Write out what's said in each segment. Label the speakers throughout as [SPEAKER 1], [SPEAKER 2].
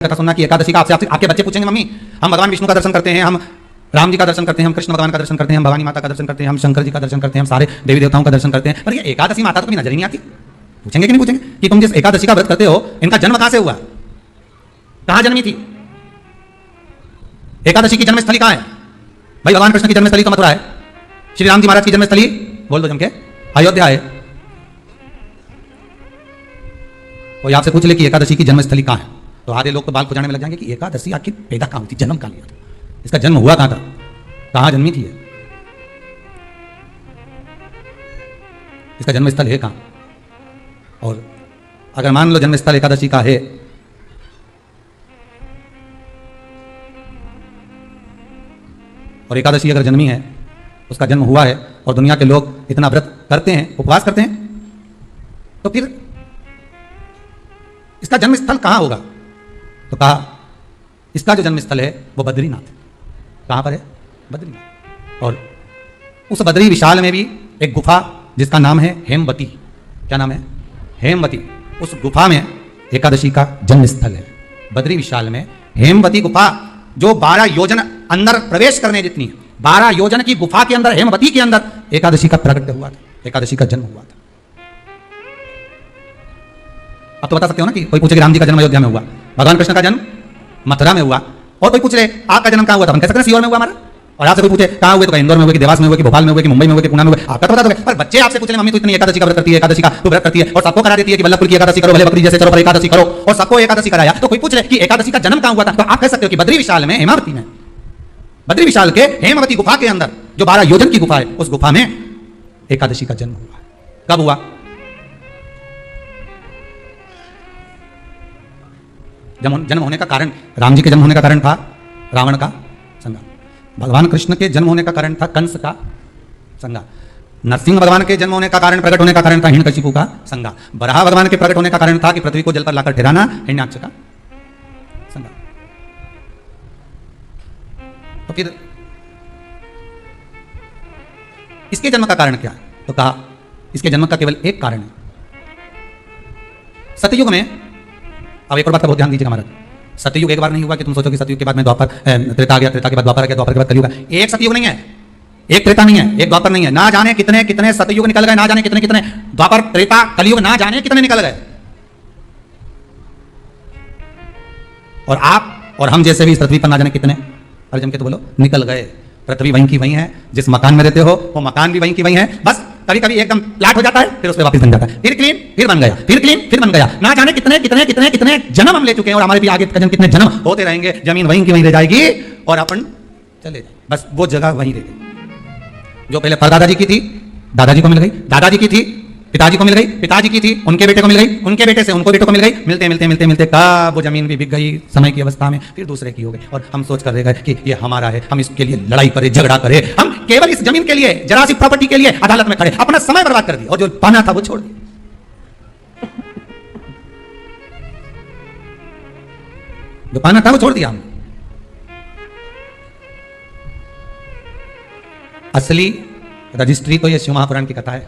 [SPEAKER 1] कथा सुनना कि एकादशी का आपसे आपके बच्चे पूछेंगे मम्मी हम भगवान विष्णु का दर्शन करते हैं, हम राम जी का दर्शन करते हैं, हम कृष्ण भगवान का दर्शन करते हैं, हम भवानी माता का दर्शन करते हैं, हम शंकर जी का दर्शन करते हैं, हम सारे देवी देवताओं का दर्शन करते हैं, पर ये एकादशी माता तो कभी नजर ही नहीं आती। पूछेंगे कि नहीं पूछेंगे कि तुम जिस एकादशी का व्रत करते हो इनका जन्म कहां से हुआ, कहां जन्मी थी? एकादशी की जन्मस्थली कहां है भाई? भगवान कृष्ण की जन्मस्थली तो मथुरा है, श्री राम जी महाराज की जन्मस्थली बोल दो जम के अयोध्या है। कोई आपसे पूछ ले कि एकादशी की जन्मस्थली कहां है तो आधे लोग तो बाल खुजाने में लग जाएंगे कि एकादशी आखिर पैदा कहां हुई थी, जन्म कहां लिया था, इसका जन्म हुआ कहां था, कहां जन्मी थी, इसका जन्मस्थल है कहां? और अगर मान लो जन्मस्थल एकादशी का है और एकादशी अगर जन्मी है, उसका जन्म हुआ है और दुनिया के लोग इतना व्रत करते हैं, उपवास करते हैं, तो फिर इसका जन्मस्थल कहां होगा? तो कहा इसका जो जन्मस्थल है वो बद्रीनाथ। कहां पर है? बद्रीनाथ। और उस बद्री विशाल में भी एक गुफा जिसका नाम है हेमवती। क्या नाम है? हेमवती। उस गुफा में एकादशी का जन्मस्थल है। बद्री विशाल में हेमवती गुफा जो 12 योजन अंदर प्रवेश करने जितनी, 12 योजन की गुफा के अंदर, हेमवती के अंदर एकादशी का प्रकट हुआ था, एकादशी का जन्म हुआ था। अब तो बता सकते हो ना कि कोई पूछे कि राम जी का जन्म अयोध्या में हुआ, भगवान कृष्ण का जन्म मथुरा में हुआ, और कोई पूछ ले आपका जन्म कहां हुआ था, हम कह सकते हैं सीहोर में हुआ हमारा। और आपसे कोई पूछे कहां हुए तो इंदौर में हुए कि देवास में हुए कि भोपाल में हुए कि मुंबई में हुए कि पुणे में हुए, आपका तो बता दोगे। पर बच्चे आपसे पूछ ले मम्मी तो इतनी एकादशी का व्रत करती है, एकादशी का तो व्रत करती है और सबको करा देती है कि बल्लभपुर की एकादशी करो, भले बकरी जैसे चलो पर एकादशी करो, और सबको एकादशी कराया। तो कोई पूछ ले कि एकादशी का जन्म कहां हुआ था तो आप कह सकते हो कि बद्री विशाल में, हेमावती में, बद्री विशाल के हेमवती गुफा के अंदर जो 12 योजन की गुफा है उस गुफा में एकादशी का जन्म हुआ। कब हुआ? जन्म होने का कारण, राम जी के जन्म होने का कारण था रावण का संहार, भगवान कृष्ण के जन्म होने का कारण था कंस का संहार, नरसिंह भगवान के जन्म होने का कारण, प्रकट होने का कारण था हिरण्यकशिपु का संहार, बराह भगवान के प्रकट होने का कारण था कि पृथ्वी को जल पर लाकर ठहराना, हिरण्याक्ष का संहार। तो फिर इसके जन्म का कारण क्या है? तो कहा इसके जन्म का केवल एक कारण है। सतयुग में, अब एक और बात का बहुत ध्यान दीजिएगा महाराज, सतयुग एक बार नहीं हुआ कि तुम सोचो कि सतयुग के बाद में द्वापर, त्रेता आ गया, त्रेता के बाद द्वापर आ गया, द्वापर के बाद कलयुग। एक सतयुग नहीं है, एक त्रेता नहीं है, एक द्वापर नहीं है, ना जाने कितने कितने सतयुग निकल गए, ना जाने कितने कितने द्वापर, त्रेता, कलयुग, ना जाने कितने निकल गए। और आप और हम जैसे भी इस पृथ्वी पर ना जाने कितने, अरे जम के तो बोलो, निकल गए। पृथ्वी वहीं की वहीं है, जिस मकान में रहते हो वो मकान भी वहीं की वहीं है, बस कभी कभी एकदम फ्लैट हो जाता है, फिर उस पर वापस बन जाता है, फिर क्लीन, फिर बन गया, फिर क्लीन, फिर बन गया। ना जाने कितने कितने कितने कितने जन्म हम ले चुके हैं और हमारे भी आगे कितने जन्म होते रहेंगे। जमीन वहीं की वहीं रह जाएगी और अपन चले जाए, बस वो जगह वहीं रह गई। जो पहले परदादा जी की थी, दादाजी को मिल गई, दादाजी की थी, पिताजी को मिल गई, पिताजी की थी, उनके बेटे को मिल गई, उनके बेटे से उनको बेटों को मिल गई, मिलते मिलते मिलते मिलते कब वो जमीन भी बिक गई समय की अवस्था में, फिर दूसरे की हो गई और हम सोच कर रह गए कि ये हमारा है, हम इसके लिए लड़ाई करें, झगड़ा करें, हम केवल इस जमीन के लिए, जरा सी प्रॉपर्टी के लिए अदालत में खड़े, अपना समय बर्बाद कर दिया और जो पाना था वो छोड़ दिया, जो पाना था वो छोड़ दिया हमने। असली रजिस्ट्री तो ये शिव महापुराण की कथा है,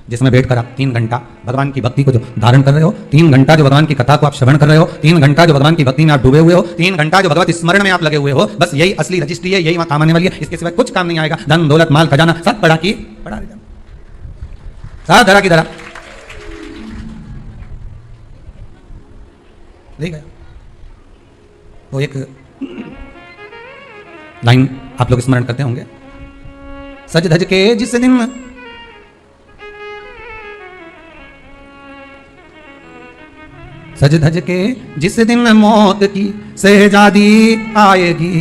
[SPEAKER 1] जिसमें बैठकर आप 3 घंटा भगवान की भक्ति को जो धारण कर रहे हो, 3 घंटा जो भगवान की कथा को आप श्रवण कर रहे हो, 3 घंटा जो भगवान की भक्ति में आप डूबे हुए हो, 3 घंटा जो भगवत स्मरण में आप लगे हुए हो, बस यही असली रजिस्ट्री है, यही वहां काम आने वाली है। इसके सिवाय कुछ काम नहीं आएगा। धन दौलत माल खजाना सब पड़ा की पड़ा रह जाए, सब धरा की धरा ले गया। वो एक लाइन आप लोग स्मरण करते होंगे, सज धज के जिस दिन सज धज के जिस दिन मौत की शहजादी आएगी,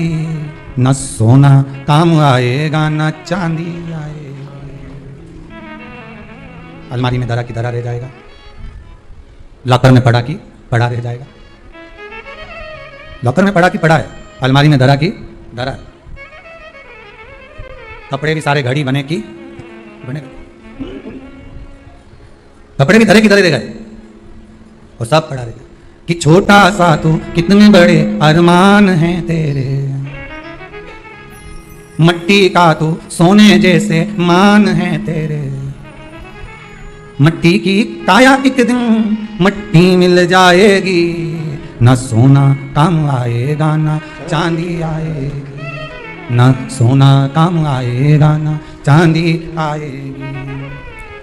[SPEAKER 1] न सोना काम आएगा न चांदी आएगी। अलमारी में धरा की धरा रह जाएगा, लॉकर में पड़ा की पड़ा रह जाएगा, लॉकर में पड़ा की पड़ा है, अलमारी में धरा की धरा है, कपड़े भी सारे घड़ी बने की बने, कपड़े भी धरे की धरे रह गए और सब पड़ा रहेगा कि छोटा सा तू कितने बड़े अरमान हैं तेरे, मट्टी का तू सोने जैसे मान है तेरे, मट्टी की काया एक दिन मट्टी मिल जाएगी, न सोना काम आएगा न चांदी आएगी, न सोना काम आएगा न चांदी आएगी।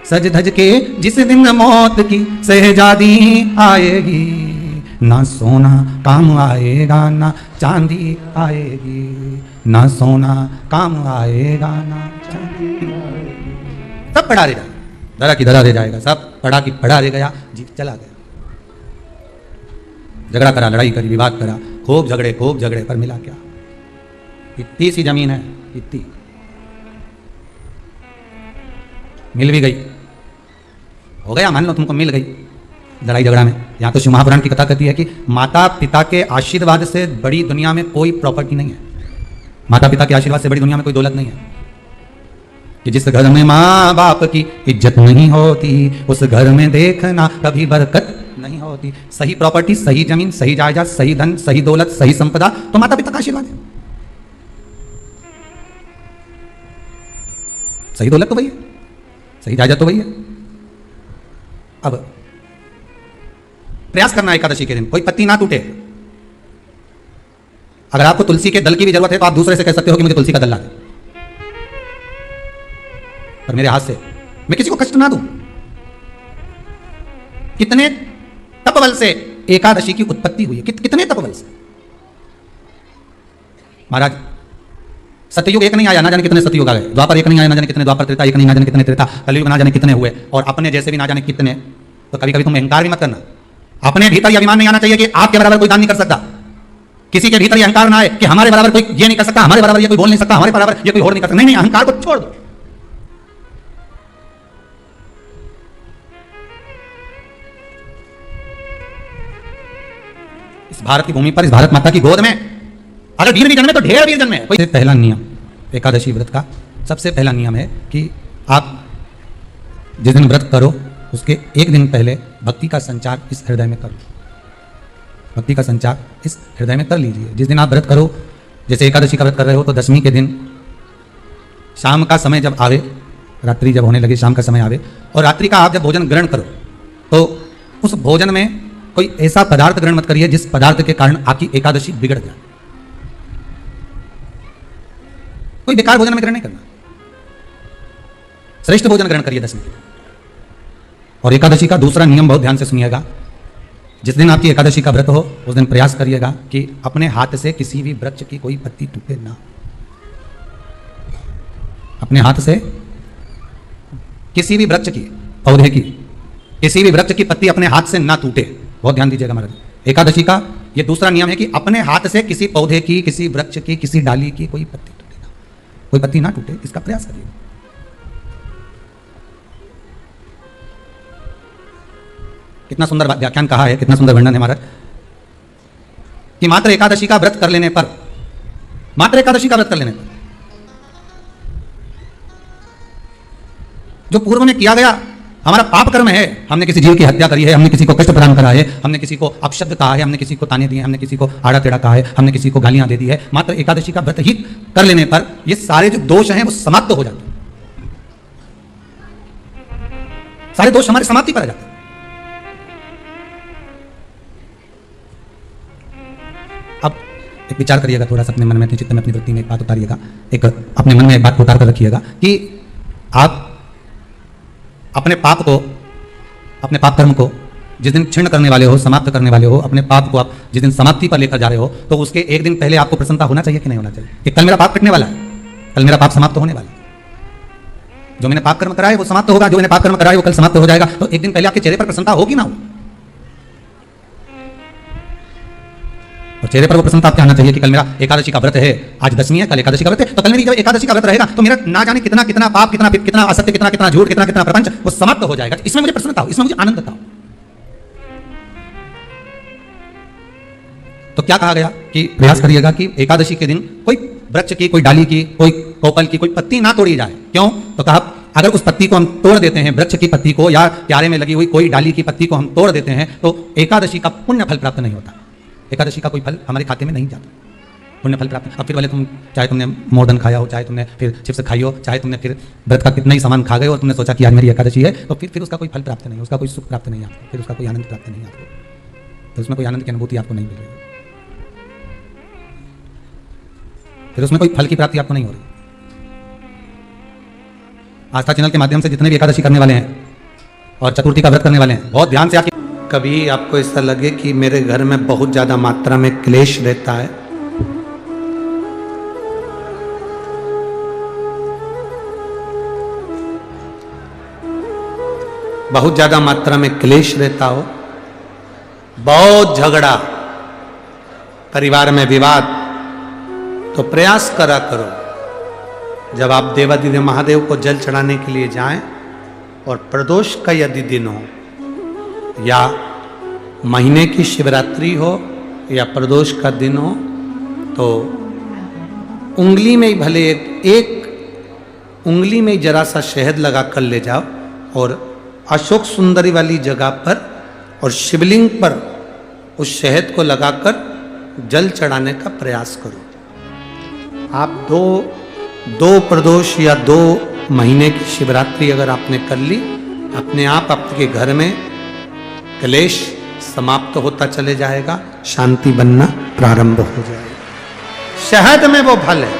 [SPEAKER 1] सज धज के जिस दिन मौत की शहजादी आएगी, न सोना काम आएगा न चांदी आएगी, न सोना काम आएगा न चांदी आएगी। सब पढ़ा रह जाएगा, धरा की धरा रह जाएगा, सब पढ़ा की पढ़ा रह गया, जीत चला गया। झगड़ा करा, लड़ाई करी, विवाद करा, खूब झगड़े पर मिला क्या? इतनी सी जमीन है, इतनी मिल भी गई, हो गया, मान लो तुमको मिल गई लड़ाई झगड़ा में। यहाँ तो शिव महापुराण की कथा कहती है कि माता पिता के आशीर्वाद से बड़ी दुनिया में कोई प्रॉपर्टी नहीं है। माता पिता के आशीर्वाद से बड़ी दुनिया में कोई दौलत नहीं है। कि जिस घर में माँ बाप की इज्जत नहीं होती, उस घर में देखना कभी बरकत नहीं होती। सही प्रॉपर्टी, सही जमीन, सही जायदाद, सही धन, सही दौलत, सही संपदा तो माता पिता का आशीर्वाद है। सही दौलत तो वही है, सही जायदाद तो वही है। अब प्रयास करना एकादशी के दिन कोई पत्ती ना टूटे। अगर आपको तुलसी के दल की भी जरूरत है तो आप दूसरे से कह सकते हो कि मुझे तुलसी का दल ला दे, पर मेरे हाथ से मैं किसी को कष्ट ना दूं। कितने तपबल से एकादशी की उत्पत्ति हुई है, कितने तपबल से। महाराज सत्ययुग एक नहीं आया, ना जाने कितने सत्ययुग आ गए। द्वापर एक नहीं आया, ना जाने कितने द्वापर, त्रेता एक नहीं, ना जाने कितने त्रेता, कलयुग ना जाने कितने हुए, और अपने जैसे भी ना जाने कितने। तो कभी कभी तुम अहंकार भी मत करना। अपने भीतर यह अभिमान नहीं आना चाहिए कि आपके बराबर कोई दान नहीं कर सकता। किसी के भीतर यह अहंकार ना आए कि हमारे बराबर कोई ये नहीं कर सकता, हमारे बराबर ये कोई बोल नहीं सकता, हमारे बराबर ये कोई और नहीं कर सकता। नहीं, अहंकार को छोड़ दो। इस भारत की भूमि पर, इस भारत माता की गोद में अगर वीर भी जन्मे तो ढेर वीर जन्मे। सबसे पहला नियम एकादशी व्रत का, सबसे पहला नियम है कि आप जिस दिन व्रत करो उसके एक दिन पहले भक्ति का संचार इस हृदय में करो। भक्ति का संचार इस हृदय में कर लीजिए। जिस दिन आप व्रत करो, जैसे एकादशी का व्रत कर रहे हो तो दशमी के दिन शाम का समय जब आवे, रात्रि जब होने लगे, शाम का समय आवे और रात्रि का आप जब भोजन ग्रहण करो तो उस भोजन में कोई ऐसा पदार्थ ग्रहण मत करिए जिस पदार्थ के कारण आपकी एकादशी बिगड़ जाए। कोई बेकार भोजन में ग्रहण नहीं करना, श्रेष्ठ भोजन ग्रहण करिए दशमी के दिन। और एकादशी का दूसरा नियम बहुत ध्यान से सुनिएगा। जिस दिन आपकी एकादशी का व्रत हो उस दिन प्रयास करिएगा कि अपने हाथ से किसी भी वृक्ष की कोई पत्ती टूटे ना। अपने हाथ से किसी भी वृक्ष की, पौधे की, किसी भी वृक्ष की पत्ती अपने हाथ से ना टूटे। बहुत ध्यान दीजिएगा महाराज। एकादशी का यह दूसरा नियम है कि अपने हाथ से किसी पौधे की, किसी वृक्ष की, किसी डाली की कोई पत्ती टूटे ना, कोई पत्ती ना टूटे, इसका प्रयास करिएगा। कितना सुंदर व्याख्यान कहा है, कितना सुंदर वर्णन है महाराज कि मात्र एकादशी का व्रत कर लेने पर, मात्र एकादशी का व्रत कर लेने पर जो पूर्व में किया गया हमारा पाप कर्म है, हमने किसी जीव की हत्या करी है, हमने किसी को कष्ट प्रदान करा है, हमने किसी को अपशब्द कहा है, हमने किसी को ताने दिए, हमने किसी को आड़ा टेढ़ा कहा है, हमने किसी को गालियां दे दी है, मात्र एकादशी का व्रत ही कर लेने पर ये सारे जो दोष हैं वो समाप्त हो जाते हैं। सारे दोष हमारे समाप्ति पर आ जाते हैं। अब एक विचार करिएगा थोड़ा सा अपने मन में, अपने चित्त में, अपनी वृत्ति में एक बात उतारिएगा, एक अपने मन में एक बात उतार कर रखिएगा कि आप अपने पाप को, अपने पाप कर्म को जिस दिन क्षीण करने वाले हो, समाप्त करने वाले हो, अपने पाप को आप जिस दिन समाप्ति पर लेकर जा रहे हो तो उसके एक दिन पहले आपको प्रसन्नता होना चाहिए कि नहीं होना चाहिए कि कल मेरा पाप कटने वाला है, कल मेरा पाप समाप्त होने वाला है। जो मैंने पाप कर्म करा है वो समाप्त होगा, जो मैंने पाप कर्म करा है वो कल समाप्त हो जाएगा। तो एक दिन पहले आपके चेहरे पर प्रसन्नता होगी ना हो, और चेहरे पर वो प्रसन्नता आपके आना चाहिए कि कल मेरा एकादशी का व्रत है, आज दशमी है, कल एकादशी का व्रत है, तो कल मेरी जब एकादशी का व्रत रहेगा तो मेरा ना जाने कितना कितना पाप, कितना कितना असत्य, कितना कितना झूठ, कितना कितना प्रपंच वो समाप्त हो जाएगा। इसमें मुझे प्रसन्नता हो, इसमें मुझे आनंद था। तो क्या कहा गया कि प्रयास करिएगा कि एकादशी के दिन कोई वृक्ष की, कोई डाली की, कोई कोपल की कोई पत्ती ना तोड़ी जाए। क्यों? तो कहा अगर उस पत्ती को हम तोड़ देते हैं, वृक्ष की पत्ती को या क्यारे में लगी हुई कोई डाली की पत्ती को हम तोड़ देते हैं तो एकादशी का पुण्य फल प्राप्त नहीं होता, एकादशी का कोई फल हमारे खाते में नहीं जाता, पुण्य फल प्राप्त। अब फिर वाले तुम चाहे तुमने मोदन खाया हो, चाहे तुमने फिर चिप्स खाई हो, चाहे तुमने फिर व्रत का कितना ही सामान खा गए और तुमने सोचा कि आज मेरी एकादशी है, तो फिर उसका कोई फल प्राप्त नहीं, उसका कोई सुख प्राप्त नहीं आपको, फिर उसका कोई आनंद प्राप्त नहीं आपको। फिर उसमें कोई आनंद की अनुभूति आपको नहीं मिल रही, फिर उसमें कोई फल की प्राप्ति आपको नहीं हो रही। आस्था चैनल के माध्यम से जितने भी एकादशी करने वाले हैं और चतुर्थी का व्रत करने वाले हैं, बहुत ध्यान से आपकी,
[SPEAKER 2] कभी आपको ऐसा लगे कि मेरे घर में बहुत ज्यादा मात्रा में क्लेश रहता है, बहुत ज्यादा मात्रा में क्लेश रहता हो, बहुत झगड़ा, परिवार में विवाद, तो प्रयास करा करो जब आप देवादिदेव महादेव को जल चढ़ाने के लिए जाएं और प्रदोष का यदि दिन हो या महीने की शिवरात्रि हो या प्रदोष का दिन हो, तो उंगली में ही भले एक उंगली में ही जरा सा शहद लगा कर ले जाओ और अशोक सुंदरी वाली जगह पर और शिवलिंग पर उस शहद को लगाकर जल चढ़ाने का प्रयास करो। आप दो प्रदोष या 2 महीने की शिवरात्रि अगर आपने कर ली, अपने आप आपके घर में क्लेश समाप्त होता चले जाएगा, शांति बनना प्रारंभ हो जाएगा। शहद में वो फल है,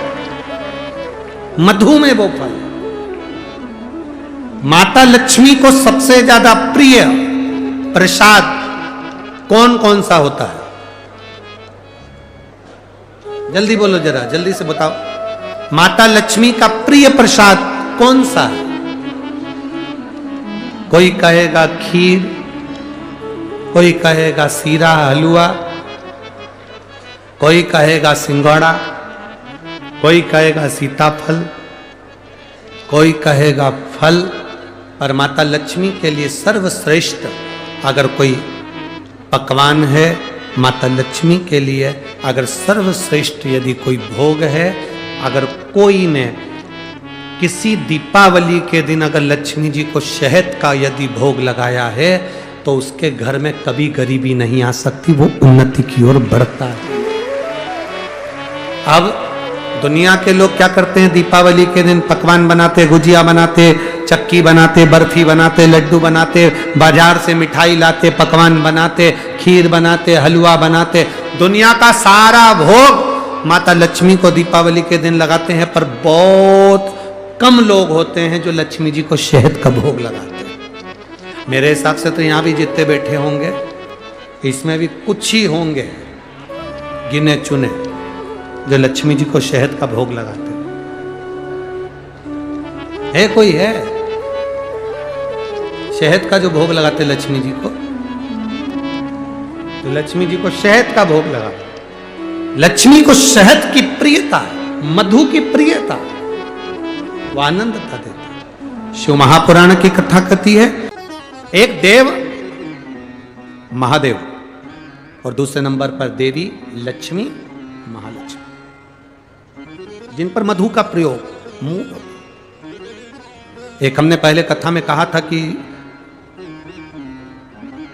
[SPEAKER 2] मधु में वो फल है। माता लक्ष्मी को सबसे ज्यादा प्रिय प्रसाद कौन कौन सा होता है? जल्दी बोलो, जरा जल्दी से बताओ। माता लक्ष्मी का प्रिय प्रसाद कौन सा है? कोई कहेगा खीर, कोई कहेगा सीरा हलवा, कोई कहेगा सिंघाड़ा, कोई कहेगा सीताफल, कोई कहेगा फल। पर माता लक्ष्मी के लिए सर्वश्रेष्ठ अगर कोई पकवान है, माता लक्ष्मी के लिए अगर सर्वश्रेष्ठ यदि कोई भोग है, अगर कोई ने किसी दीपावली के दिन अगर लक्ष्मी जी को शहद का यदि भोग लगाया है, तो उसके घर में कभी गरीबी नहीं आ सकती, वो उन्नति की ओर बढ़ता है। अब दुनिया के लोग क्या करते हैं? दीपावली के दिन पकवान बनाते, गुजिया बनाते, चक्की बनाते, बर्फी बनाते, लड्डू बनाते, बाजार से मिठाई लाते, पकवान बनाते, खीर बनाते, हलवा बनाते। दुनिया का सारा भोग माता लक्ष्मी को दीपावली के दिन लगाते हैं, पर बहुत कम लोग होते हैं जो लक्ष्मी जी को शहद का भोग लगाते हैं। मेरे हिसाब से तो यहां भी जितने बैठे होंगे, इसमें भी कुछ ही होंगे गिने चुने जो लक्ष्मी जी को शहद का भोग लगाते है। कोई है शहद का जो भोग लगाते लक्ष्मी जी को? तो लक्ष्मी जी को शहद का भोग लगाते। लक्ष्मी को शहद की प्रियता, मधु की प्रियता, वो आनंदता देता। शिव महापुराण की कथा कहती है, एक देव महादेव और दूसरे नंबर पर देवी लक्ष्मी महालक्ष्मी, जिन पर मधु का प्रयोग मुंह। एक हमने पहले कथा में कहा था कि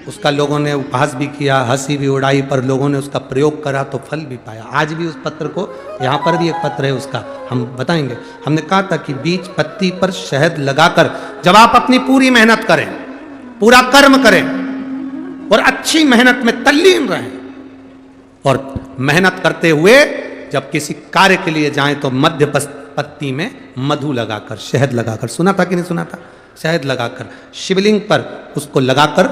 [SPEAKER 2] उसका लोगों ने उपहास भी किया, हंसी भी उड़ाई, पर लोगों ने उसका प्रयोग करा तो फल भी पाया। आज भी उस पत्र को, यहाँ पर भी एक पत्र है उसका, हम बताएंगे। हमने कहा था कि बीज पत्ती पर शहद लगाकर जब आप अपनी पूरी मेहनत करें, पूरा कर्म करें और अच्छी मेहनत में तल्लीन रहें, और मेहनत करते हुए जब किसी कार्य के लिए जाएं तो मध्य पत्ती में मधु लगाकर, शहद लगाकर, सुना था कि नहीं सुना था? शहद लगाकर शिवलिंग पर उसको लगाकर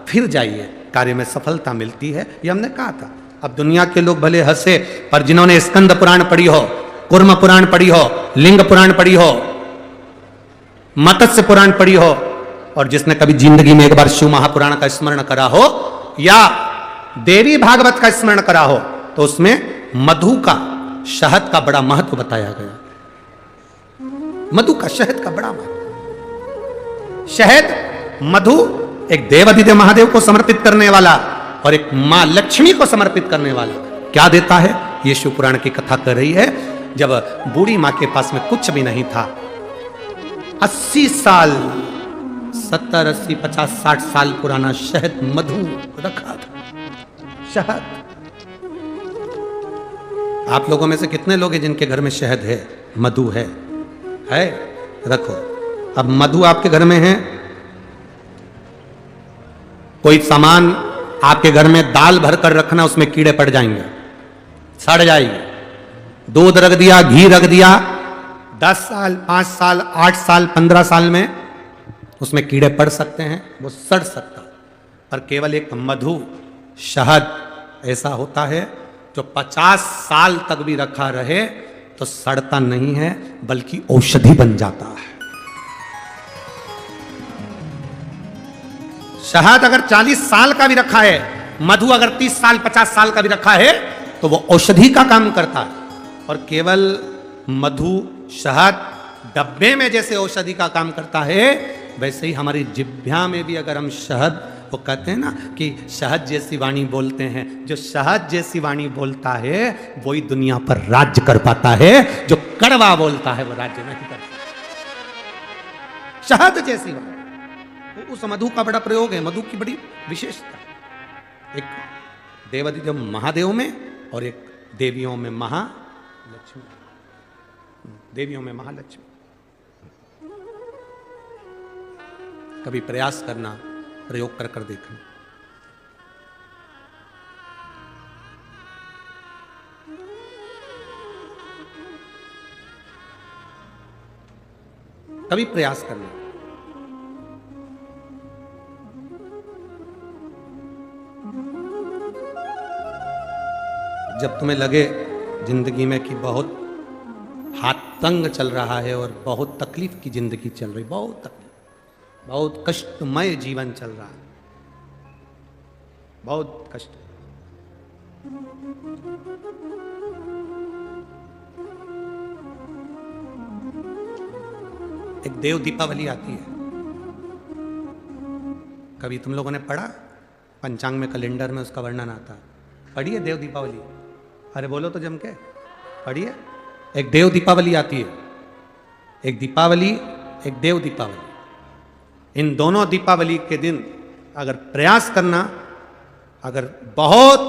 [SPEAKER 2] फिर जाइए, कार्य में सफलता मिलती है। ये हमने कहा था। अब दुनिया के लोग भले हंसे, पर जिन्होंने स्कंद पुराण पढ़ी हो, कूर्म पुराण पढ़ी हो, लिंग पुराण पढ़ी हो, मत्स्य पुराण पढ़ी हो, और जिसने कभी जिंदगी में एक बार शिव महापुराण का स्मरण करा हो या देवी भागवत का स्मरण करा हो, तो उसमें मधु का, शहद का बड़ा महत्व बताया गया। मधु का, शहद का बड़ा महत्व। शहद, मधु एक देवादिदेव महादेव को समर्पित करने वाला और एक मां लक्ष्मी को समर्पित करने वाला क्या देता है? ये शिव पुराण की कथा कर रही है। जब बूढ़ी मां के पास में कुछ भी नहीं था, 80 साल, 70, 80, 50, 60 साल पुराना शहद, मधु रखा था। शहद। आप लोगों में से कितने लोग हैं जिनके घर में शहद है, मधु है? रखो। अब मधु आपके घर में है, कोई सामान आपके घर में दाल भर कर रखना, उसमें कीड़े पड़ जाएंगे, सड़ जाएगी। दूध रख दिया, घी रख दिया, 10 साल, 5 साल, 8 साल, 15 साल में उसमें कीड़े पड़ सकते हैं, वो सड़ सकता है। पर केवल एक मधु, शहद ऐसा होता है जो 50 साल तक भी रखा रहे तो सड़ता नहीं है, बल्कि औषधि बन जाता है। शहद अगर 40 साल का भी रखा है, मधु अगर 30 साल 50 साल का भी रखा है तो वो औषधि का काम करता है। और केवल मधु, शहद डब्बे में जैसे औषधि का काम करता है, वैसे ही हमारी जिह्वा में भी अगर हम शहद, वो कहते हैं ना कि शहद जैसी वाणी बोलते हैं, जो शहद जैसी वाणी बोलता है वही दुनिया पर राज्य कर पाता है, जो कड़वा बोलता है वो राज्य नहीं कर पाता। शहद जैसी वाणी, तो उस मधु का बड़ा प्रयोग है, मधु की बड़ी विशेषता। एक देवाधिदेव महादेव में और एक देवियों में महालक्ष्मी, देवियों में महालक्ष्मी। कभी प्रयास करना, प्रयोग कर कर देखना। कभी प्रयास करना। जब तुम्हें लगे जिंदगी में कि बहुत हाथ तंग चल रहा है और बहुत तकलीफ की जिंदगी चल रही, बहुत तकलीफ, बहुत कष्टमय जीवन चल रहा है, बहुत कष्ट। एक देव दीपावली आती है, कभी तुम लोगों ने पढ़ा? पंचांग में, कैलेंडर में उसका वर्णन आता है। पढ़िए देव दीपावली, अरे बोलो तो जम के पढ़िए। एक देव दीपावली आती है, एक दीपावली, एक देव दीपावली। इन दोनों दीपावली के दिन अगर प्रयास करना, अगर बहुत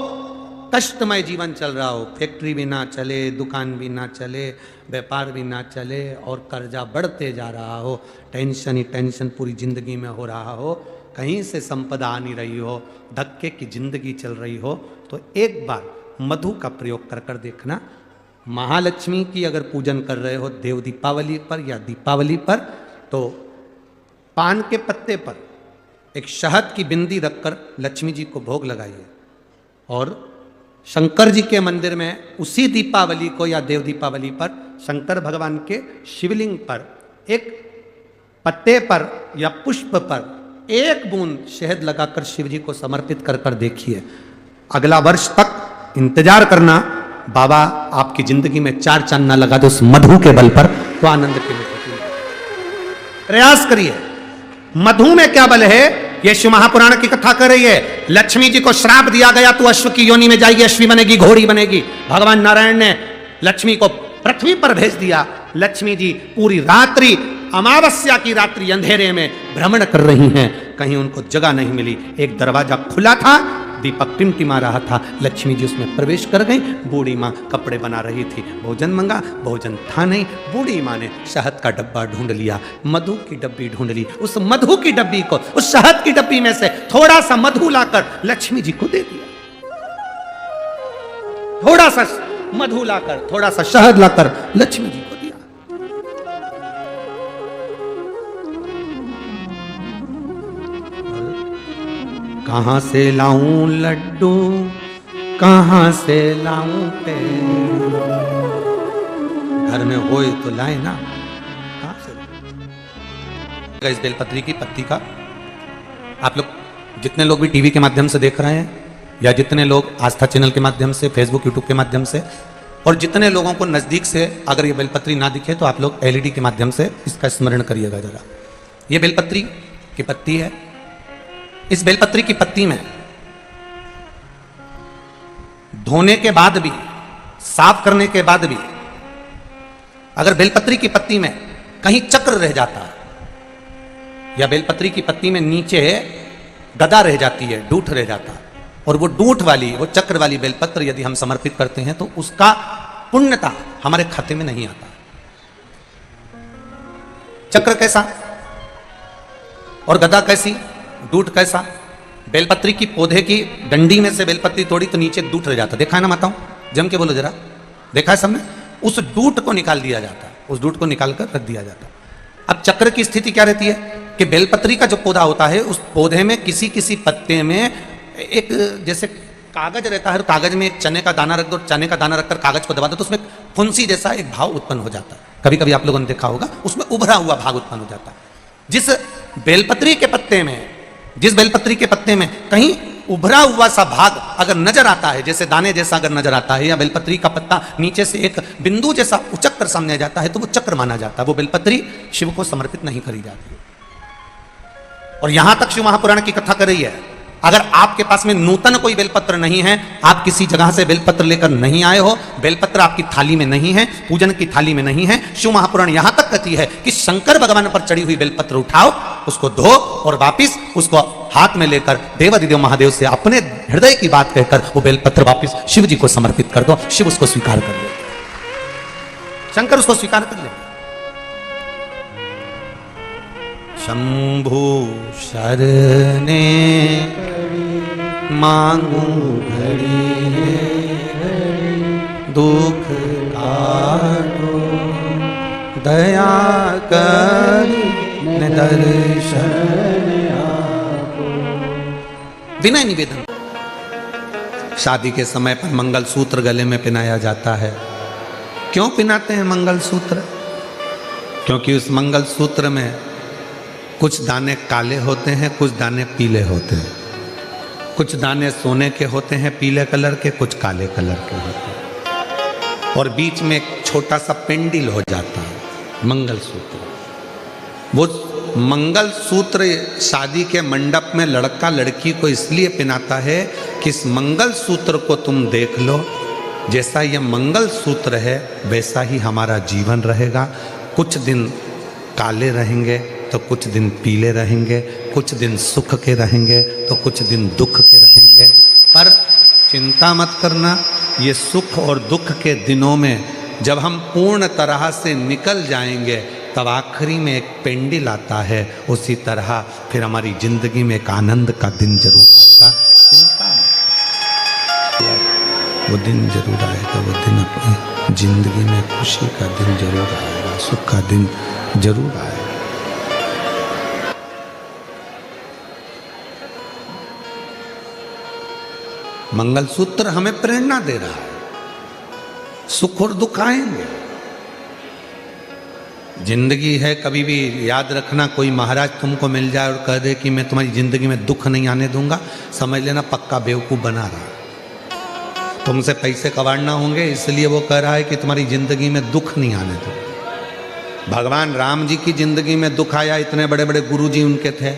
[SPEAKER 2] कष्टमय जीवन चल रहा हो, फैक्ट्री भी ना चले, दुकान भी ना चले, व्यापार भी ना चले और कर्जा बढ़ते जा रहा हो, टेंशन ही टेंशन पूरी जिंदगी में हो रहा हो, कहीं से संपदा आ नहीं रही हो, धक्के की जिंदगी चल रही हो, तो एक बार मधु का प्रयोग कर कर देखना। महालक्ष्मी की अगर पूजन कर रहे हो देव दीपावली पर या दीपावली पर, तो पान के पत्ते पर एक शहद की बिंदी रखकर लक्ष्मी जी को भोग लगाइए। और शंकर जी के मंदिर में उसी दीपावली को या देव दीपावली पर शंकर भगवान के शिवलिंग पर एक पत्ते पर या पुष्प पर एक बूंद शहद लगाकर शिव जी को समर्पित कर कर देखिए। अगला वर्ष तक इंतजार करना, बाबा आपकी जिंदगी में 4 चांद ना लगा दो उस मधु के बल पर, तो आनंद के लिए प्रयास करिए। मधु में क्या बल है, ये शिव महापुराण की कथा कर रही है। लक्ष्मी जी को श्राप दिया गया, तू अश्व की योनि में जाएगी, अश्वी बनेगी, घोड़ी बनेगी। भगवान नारायण ने लक्ष्मी को पृथ्वी पर भेज दिया। लक्ष्मी जी पूरी रात्रि, अमावस्या की रात्रि अंधेरे में भ्रमण कर रही हैं, कहीं उनको जगह नहीं मिली। एक दरवाजा खुला था, दीपक टिमटिमा रहा था, लक्ष्मी जी उसमें प्रवेश कर गई। बूढ़ी माँ कपड़े बना रही थी, भोजन मंगा, भोजन था नहीं। बूढ़ी माँ ने शहद का डब्बा ढूंढ लिया, मधु की डब्बी ढूंढ ली। उस मधु की डब्बी को, उस शहद की डब्बी में से थोड़ा सा मधु लाकर लक्ष्मी जी को दे दिया। थोड़ा सा मधु लाकर, थोड़ा सा शहद लाकर लक्ष्मी जी को दिया। कहां से लाऊं लड्डू, कहां से लाऊं पेड़, घर में होए तो लाए ना, कहां से। इस बेलपत्री की पत्ती का आप लोग जितने लोग भी टीवी के माध्यम से देख रहे हैं, या जितने लोग आस्था चैनल के माध्यम से, फेसबुक यूट्यूब के माध्यम से, और जितने लोगों को नजदीक से अगर ये बेलपत्री ना दिखे तो आप लोग एलईडी के माध्यम से इसका स्मरण करिएगा जरा। ये बेलपत्री की पत्ती है। इस बेलपत्री की पत्ती में धोने के बाद भी, साफ करने के बाद भी, अगर बेलपत्री की पत्ती में कहीं चक्र रह जाता है, या बेलपत्री की पत्ती में नीचे गदा रह जाती है, डूठ रह जाता है, और वो डूठ वाली, वो चक्र वाली बेलपत्र यदि हम समर्पित करते हैं तो उसका पुण्यता हमारे खाते में नहीं आता। चक्र कैसा और गदा कैसी, डूठ कैसा,
[SPEAKER 1] बेलपत्री की पौधे की डंडी में से बेलपत्री तोड़ी तो नीचे दूट रह जाता, देखा है ना माताओं? जम के बोलो जरा, देखा है सबने? उस दूट को निकाल दिया जाता, उस दूट को निकाल कर रख दिया जाता। अब चक्र की स्थिति क्या रहती है कि बेलपत्री का जो पौधा होता है उस पौधे में किसी किसी पत्ते में एक जैसे कागज रहता है, कागज में एक चने का दाना रख दो, चने का दाना रखकर कागज को दबा दो तो उसमें फुंसी जैसा एक भाव उत्पन्न हो जाता है। कभी कभी आप लोगों ने देखा होगा, उसमें उभरा हुआ भाग उत्पन्न हो जाता है। जिस बेलपत्री के पत्ते में, जिस बेलपत्री के पत्ते में कहीं उभरा हुआ सा भाग अगर नजर आता है, जैसे दाने जैसा अगर नजर आता है, या बेलपत्री का पत्ता नीचे से एक बिंदु जैसा उचक कर सामने आ जाता है, तो वो चक्र माना जाता है, वो बेलपत्री शिव को समर्पित नहीं करी जाती। और यहां तक शिव महापुराण की कथा कर रही है, अगर आपके पास में नूतन कोई बेलपत्र नहीं है, आप किसी जगह से बेलपत्र लेकर नहीं आए हो, बेलपत्र आपकी थाली में नहीं है, पूजन की थाली में नहीं है, शिव महापुराण यहां तक कहती है कि शंकर भगवान पर चढ़ी हुई बेलपत्र उठाओ, उसको धो और वापिस उसको हाथ में लेकर देवाधिदेव महादेव से अपने हृदय की बात कहकर वो बेलपत्र वापिस शिव जी को समर्पित कर दो, शिव उसको स्वीकार कर ले, शंकर उसको स्वीकार कर ले। शंभु शरणे मांगू घड़ी दुख काटो, दया करी दर्शन आपो। विनय निवेदन। शादी के समय पर मंगलसूत्र गले में पहनाया जाता है। क्यों पहनाते हैं मंगलसूत्र? क्योंकि उस मंगलसूत्र में कुछ दाने काले होते हैं, कुछ दाने पीले होते हैं, कुछ दाने सोने के होते हैं पीले कलर के, कुछ काले कलर के होते हैं, और बीच में एक छोटा सा पेंडिल हो जाता है मंगलसूत्र। वो मंगलसूत्र शादी के मंडप में लड़का लड़की को इसलिए पहनाता है कि इस मंगलसूत्र को तुम देख लो, जैसा यह मंगलसूत्र है वैसा ही हमारा जीवन रहेगा। कुछ दिन काले रहेंगे तो कुछ दिन पीले रहेंगे, कुछ दिन सुख के रहेंगे तो कुछ दिन दुख के रहेंगे। पर चिंता मत करना, ये सुख और दुख के दिनों में जब हम पूर्ण तरह से निकल जाएंगे तब आखिरी में एक पेंडिल आता है, उसी तरह फिर हमारी जिंदगी में एक आनंद का दिन जरूर आएगा। चिंता मत, वो दिन जरूर आएगा, वो दिन अपनी जिंदगी में खुशी का दिन जरूर आएगा, सुख का दिन जरूर आएगा। मंगलसूत्र हमें प्रेरणा दे रहा है, सुख और दुख आएंगे। जिंदगी है, कभी भी याद रखना, कोई महाराज तुमको मिल जाए और कह दे कि मैं तुम्हारी जिंदगी में दुख नहीं आने दूंगा, समझ लेना पक्का बेवकूफ बना रहा। तुमसे पैसे कमाना होंगे इसलिए वो कह रहा है कि तुम्हारी जिंदगी में दुख नहीं आने दो। भगवान राम जी की जिंदगी में दुख आया, इतने बड़े बड़े गुरु जी उनके थे।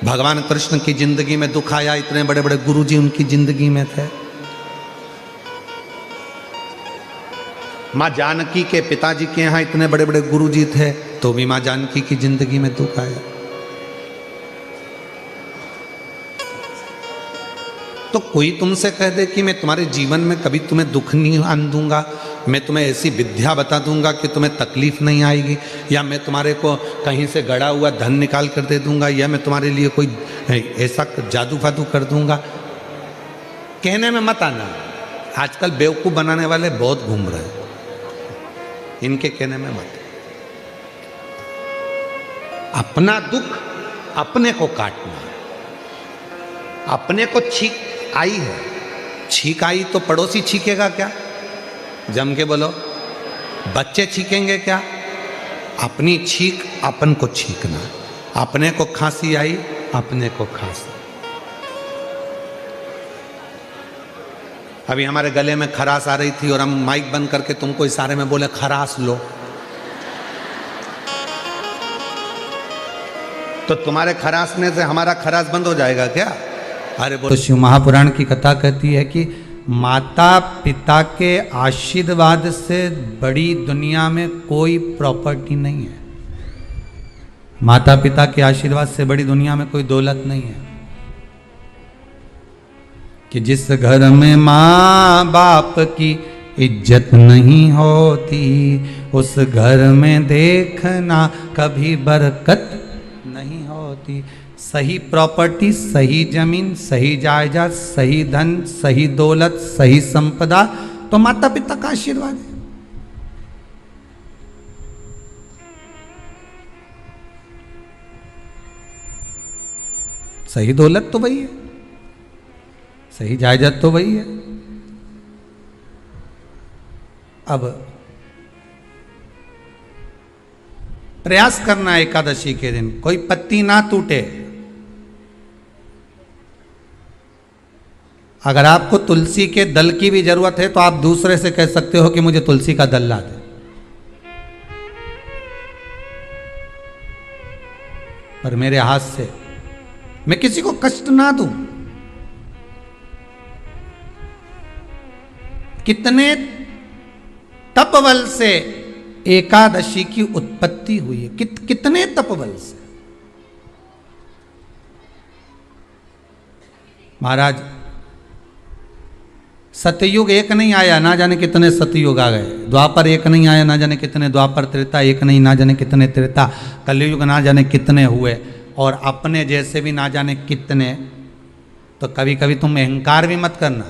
[SPEAKER 1] भगवान कृष्ण की जिंदगी में दुख आया, इतने बड़े बड़े गुरु जी उनकी जिंदगी में थे। माँ जानकी के पिताजी के यहाँ इतने बड़े बड़े गुरु जी थे, तो भी माँ जानकी की जिंदगी में दुख आया। तो कोई तुमसे कह दे कि मैं तुम्हारे जीवन में कभी तुम्हें दुख नहीं आने दूंगा, मैं तुम्हें ऐसी विद्या बता दूंगा कि तुम्हें तकलीफ नहीं आएगी, या मैं तुम्हारे को कहीं से गड़ा हुआ धन निकाल कर दे दूंगा, या मैं तुम्हारे लिए कोई ऐसा जादू फादू कर दूंगा, कहने में मत आना। आजकल बेवकूफ़ बनाने वाले बहुत घूम रहे हैं, इनके कहने में मत। अपना दुख अपने को काटना। अपने को छींक आई है, छींक आई तो पड़ोसी छींकेगा क्या? जम के बोलो, बच्चे छींकेंगे क्या? अपनी छींक अपन को छींकना। अपने को खांसी आई, अपने को खांसी। अभी हमारे गले में खराश आ रही थी और हम माइक बंद करके तुमको इशारे में बोले खराश लो, तो तुम्हारे खराशने से हमारा खराश बंद हो जाएगा क्या? अरे बोलो।
[SPEAKER 3] तो शिव महापुराण की कथा कहती है कि माता पिता के आशीर्वाद से बड़ी दुनिया में कोई प्रॉपर्टी नहीं है। माता पिता के आशीर्वाद से बड़ी दुनिया में कोई दौलत नहीं है। कि जिस घर में माँ बाप की इज्जत नहीं होती, उस घर में देखना कभी बरकत नहीं होती। सही प्रॉपर्टी, सही जमीन, सही जायदाद, सही धन, सही दौलत, सही संपदा, तो माता पिता का आशीर्वाद है। सही दौलत तो वही है, सही जायदाद तो वही है। अब प्रयास करना एकादशी के दिन कोई पत्ती ना टूटे। अगर आपको तुलसी के दल की भी जरूरत है तो आप दूसरे से कह सकते हो कि मुझे तुलसी का दल ला दे। पर मेरे हाथ से मैं किसी को कष्ट ना दूं। कितने तपबल से एकादशी की उत्पत्ति हुई है, कितने तपबल से। महाराज सतयुग एक नहीं आया, ना जाने कितने सतयुग आ गए। द्वापर एक नहीं आया, ना जाने कितने द्वापर। त्रेता एक नहीं, ना जाने कितने त्रेता। कलयुग ना जाने कितने हुए, और अपने जैसे भी ना जाने कितने। तो कभी कभी तुम अहंकार भी मत करना।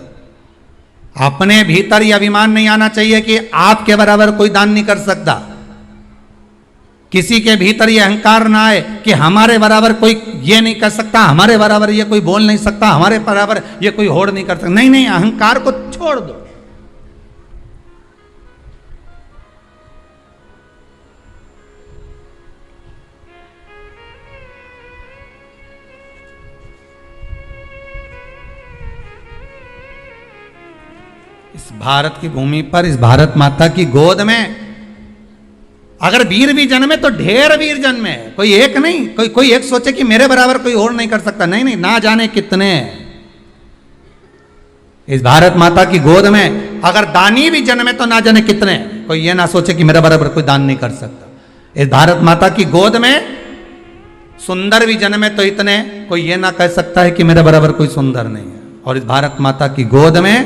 [SPEAKER 3] अपने भीतर यह अभिमान नहीं आना चाहिए कि आपके बराबर कोई दान नहीं कर सकता। किसी के भीतर यह अहंकार ना आए कि हमारे बराबर कोई ये नहीं कर सकता, हमारे बराबर ये कोई बोल नहीं सकता, हमारे बराबर ये कोई होड़ नहीं कर सकता। नहीं नहीं, अहंकार को छोड़ दो। इस भारत की भूमि पर, इस भारत माता की गोद में अगर वीर भी जन्मे तो ढेर वीर जन्मे। कोई एक नहीं, कोई एक सोचे कि मेरे बराबर कोई और नहीं कर सकता। नहीं नहीं, ना जाने कितने। इस भारत माता की गोद में अगर दानी भी जन्मे तो ना जाने कितने। कोई ये ना सोचे कि मेरे बराबर कोई दान नहीं कर सकता। इस भारत माता की गोद में सुंदर भी जन्मे तो इतने। कोई ये ना कह सकता है कि मेरे बराबर कोई सुंदर नहीं है। और इस भारत माता की गोद में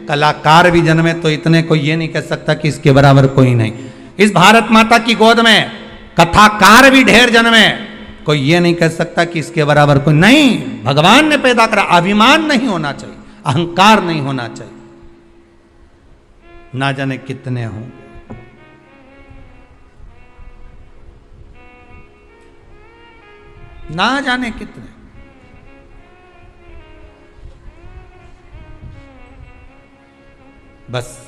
[SPEAKER 3] कलाकार भी जन्मे तो इतने। कोई ये नहीं कह सकता कि इसके बराबर कोई नहीं। इस भारत माता की गोद में कथाकार भी ढेर जन्मे। कोई ये नहीं कह सकता कि इसके बराबर कोई नहीं। भगवान ने पैदा करा। अभिमान नहीं होना चाहिए, अहंकार नहीं होना चाहिए। ना जाने कितने हों। ना जाने कितने। बस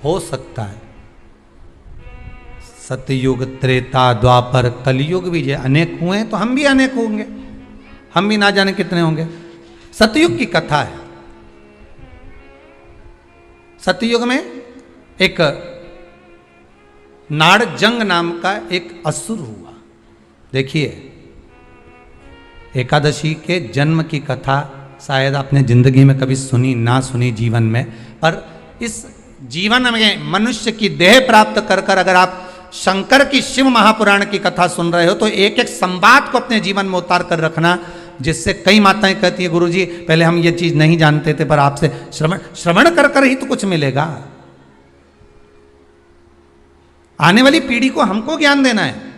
[SPEAKER 3] हो सकता है सतयुग, त्रेता, द्वापर, कलयुग भी जो अनेक हुए तो हम भी अनेक होंगे। हम भी ना जाने कितने होंगे। सतयुग की कथा है। सतयुग में एक नाड़जंग नाम का एक असुर हुआ। देखिए, एकादशी के जन्म की कथा शायद आपने जिंदगी में कभी सुनी ना सुनी जीवन में, पर इस जीवन में मनुष्य की देह प्राप्त कर कर अगर आप शंकर की शिव महापुराण की कथा सुन रहे हो तो एक एक संवाद को अपने जीवन में उतार कर रखना, जिससे कई माताएं कहती है गुरुजी पहले हम ये चीज नहीं जानते थे, पर आपसे श्रवण कर कर ही तो कुछ मिलेगा। आने वाली पीढ़ी को हमको ज्ञान देना है।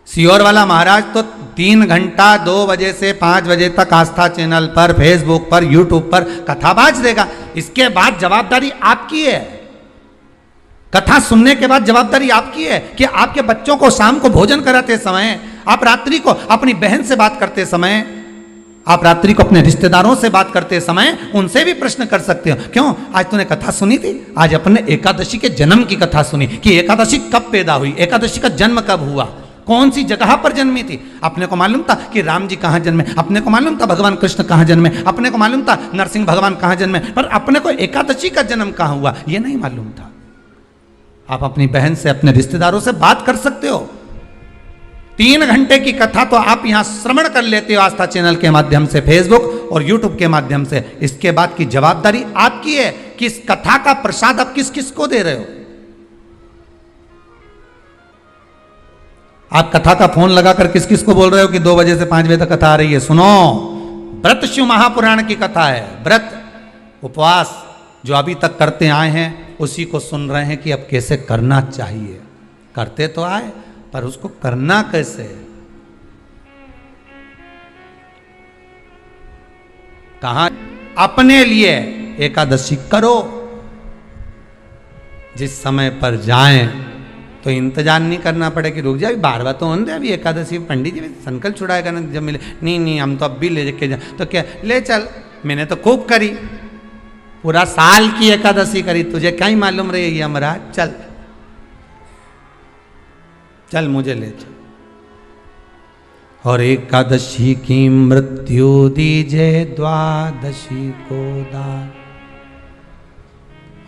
[SPEAKER 3] सियोर वाला महाराज तो 3 घंटा 2 बजे से 5 बजे तक आस्था चैनल पर, फेसबुक पर, यूट्यूब पर कथा बाज देगा। इसके बाद जवाबदारी आपकी है। कथा सुनने के बाद जवाबदारी आपकी है कि आपके बच्चों को शाम को भोजन कराते समय, आप रात्रि को अपनी बहन से बात करते समय, आप रात्रि को अपने रिश्तेदारों से बात करते समय उनसे भी प्रश्न कर सकते हो। क्यों आज तूने कथा सुनी थी? आज अपने एकादशी के जन्म की कथा सुनी कि एकादशी कब पैदा हुई, एकादशी का जन्म कब हुआ, कौन सी जगह पर जन्मी थी। अपने को मालूम था कि राम जी कहाँ जन्मे, अपने को मालूम था भगवान कृष्ण कहाँ जन्मे, अपने को मालूम था नरसिंह भगवान कहाँ जन्मे, पर अपने को एकादशी का जन्म कहाँ हुआ ये नहीं मालूम था। आप अपनी बहन से, अपने रिश्तेदारों से बात कर सकते हो। 3 घंटे की कथा तो आप यहां श्रवण कर लेते हो आस्था चैनल के माध्यम से, फेसबुक और यूट्यूब के माध्यम से। इसके बाद की जवाबदारी आपकी है कि इस कथा का प्रसाद आप किस किस को दे रहे हो। आप कथा का फोन लगाकर किस किस को बोल रहे हो कि 2 बजे से 5 बजे तक कथा आ रही है। सुनो, व्रत शिव महापुराण की कथा है। व्रत उपवास जो अभी तक करते आए हैं उसी को सुन रहे हैं कि अब कैसे करना चाहिए। करते तो आए पर उसको करना कैसे है? कहा अपने लिए एकादशी करो, जिस समय पर जाएं तो इंतजार नहीं करना पड़े कि रुक जाए, अभी 12 तो होने दे, अभी एकादशी पंडित जी संकल्प छुड़ाएगा ना जब मिले, नहीं हम तो अब भी ले के जाए, तो क्या ले चल, मैंने तो खूब करी, पूरा साल की एकादशी करी, तुझे क्या ही मालूम रही यमराज, चल चल मुझे ले चल। और एकादशी की मृत्यु दीजे द्वादशी को दान,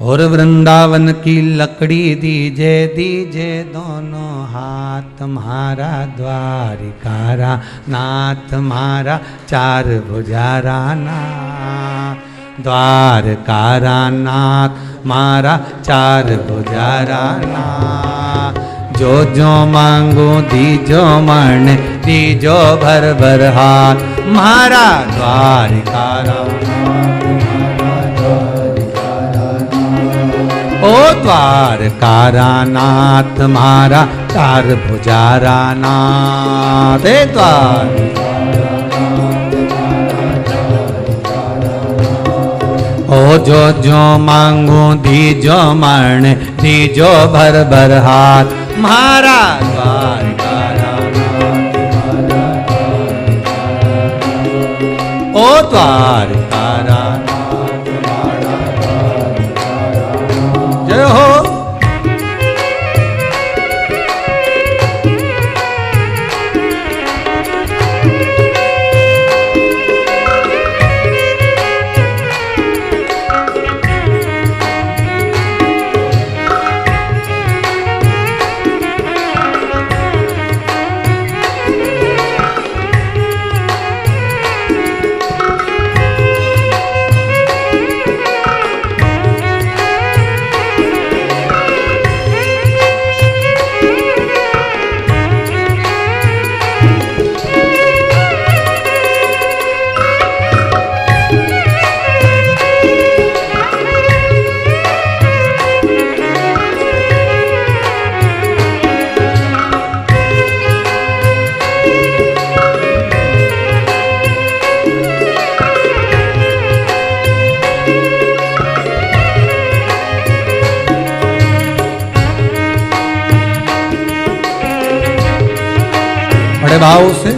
[SPEAKER 3] और वृंदावन की लकड़ी दीजे दीजे दोनों हाथ, म्हारा द्वारिकारा नाथ, म्हारा चार भुजारा नाथ, द्वारकारा नाथ म्हारा चार भुजारा नाथ। जो जो मांगो दीजो मन, दीजो भर भर हाथ, म्हारा द्वारिकारा ओ द्वारकारा नाथ, म्हारा चार भुजारा नाथ, द्वार ओ जो जो मांगो दीजो मण, दीजो भर भर हाथ, म्हारा द्वारकारा ओ द्वारकारा जय हो। बड़े भाव से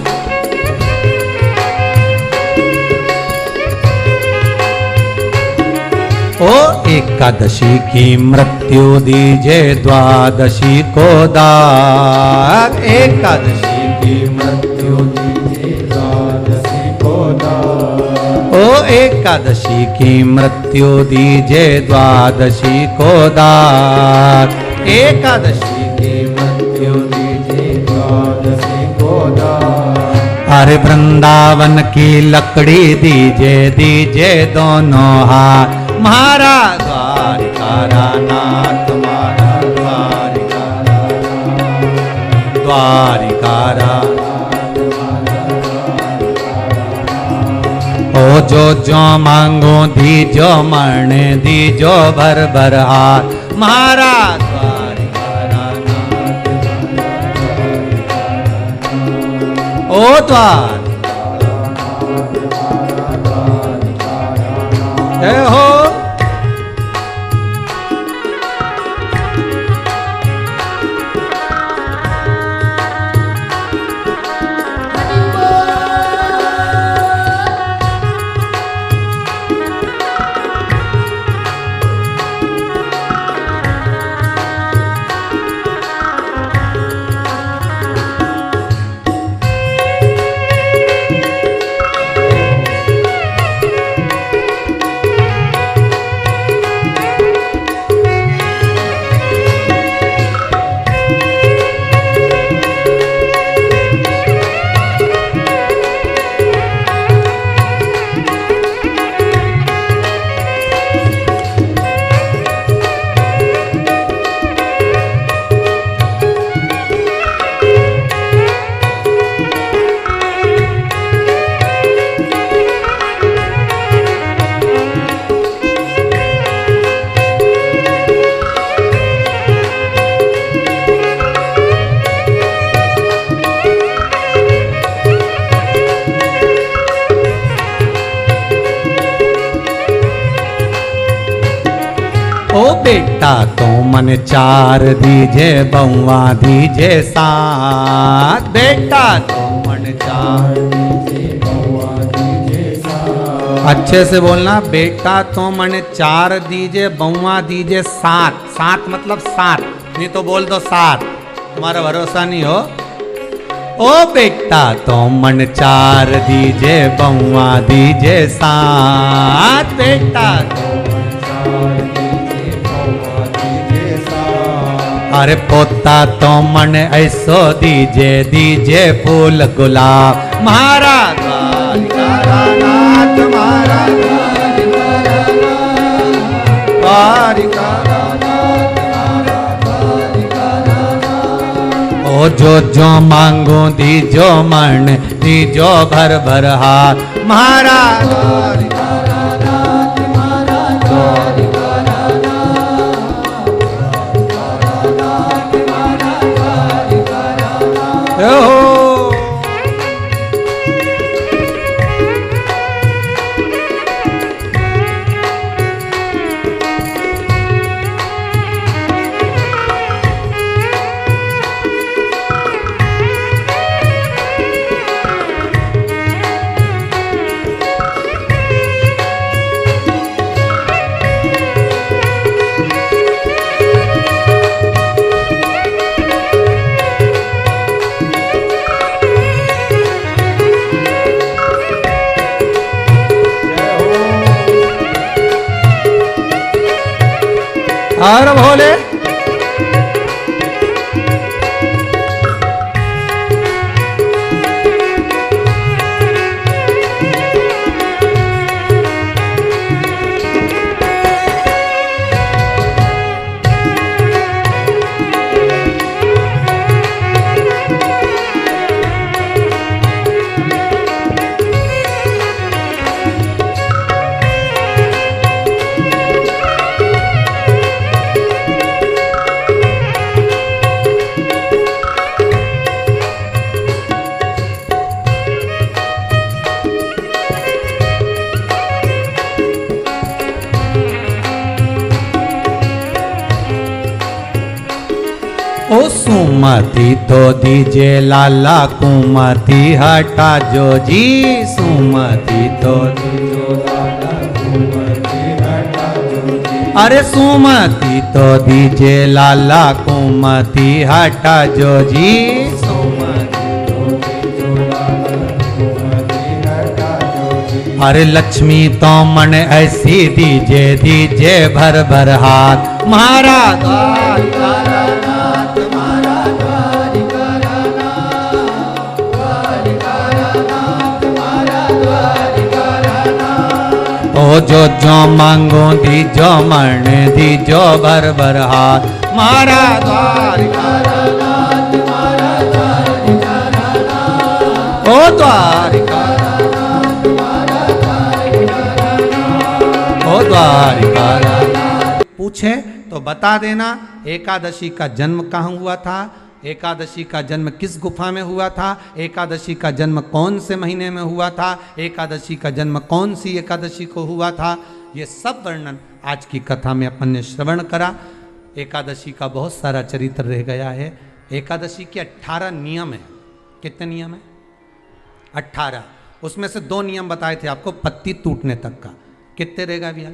[SPEAKER 3] ओ एकादशी की मृत्यु दीजे द्वादशी को दान, एकादशी की मृत्यु दीजे द्वादशी को दान, ओ एकादशी की मृत्यु दीजे द्वादशी को दान, एकादशी की मृत्यु दीजे द्वादशी को दान। अरे वृंदावन की लकड़ी दीजे दीजे दोनों हाथ, म्हारा द्वारिकारा नाथ, म्हारा द्वारिकारा द्वारिकारा ओ जो जो मांगो दीजो मण, दीजो भर भर हाथ, म्हारा द्वारिकारा नाथ, ओ द्वार जय हो। ओ बेटा तो मन 4 दीजे, बउआ दीजे 7। बेटा तो मन 4 दीजे, बउआ दीजे 7। अच्छे से बोलना, बेटा तो मन 4 दीजे, बउआ दीजे 7। 7 मतलब 7, नहीं तो बोल दो 7, तुम्हारा भरोसा नहीं हो। ओ बेटा तो मन 4 दीजे, बउआ दीजे 7। बेटा तो मन 4 दीजे, बउआ दीजे 7। अरे पोता तो मन ऐसो दीजे, दीजे फूल गुलाब। महाराज नाथ, महाराज ओ जो मांगो दीजो मन, दीजो भर भर हाथ। महाराज हर भोले। ओ सुमति तो दीजे लाला, कुमति हटा जो जी। सुमति तो दीजो लाला, कुमति हटा जो जी। अरे सुमति तो दीजे लाला, कुमति हटा जो जी। सुमति तो दीजो लाला, कुमति हटा जो जी। अरे लक्ष्मी तो मन ऐसी दीजे, दीजे भर भर हाथ। महाराज ओ जो मांगो दीजो मन, दीजो भर भर हाथ। मारा द्वारिकानाथ, मारा द्वारिकानाथ, ओ द्वारिकानाथ, मारा द्वारिकानाथ, ओ द्वारिकानाथ। पूछे तो बता देना एकादशी का जन्म कहाँ हुआ था, एकादशी का जन्म किस गुफा में हुआ था, एकादशी का जन्म कौन से महीने में हुआ था, एकादशी का जन्म कौन सी एकादशी को हुआ था। ये सब वर्णन आज की कथा में अपन ने श्रवण करा। एकादशी का बहुत सारा चरित्र रह गया है। एकादशी के 18 नियम है। कितने नियम है? 18। उसमें से 2 नियम बताए थे आपको पत्ती टूटने तक का। कितने रहेगा भैया?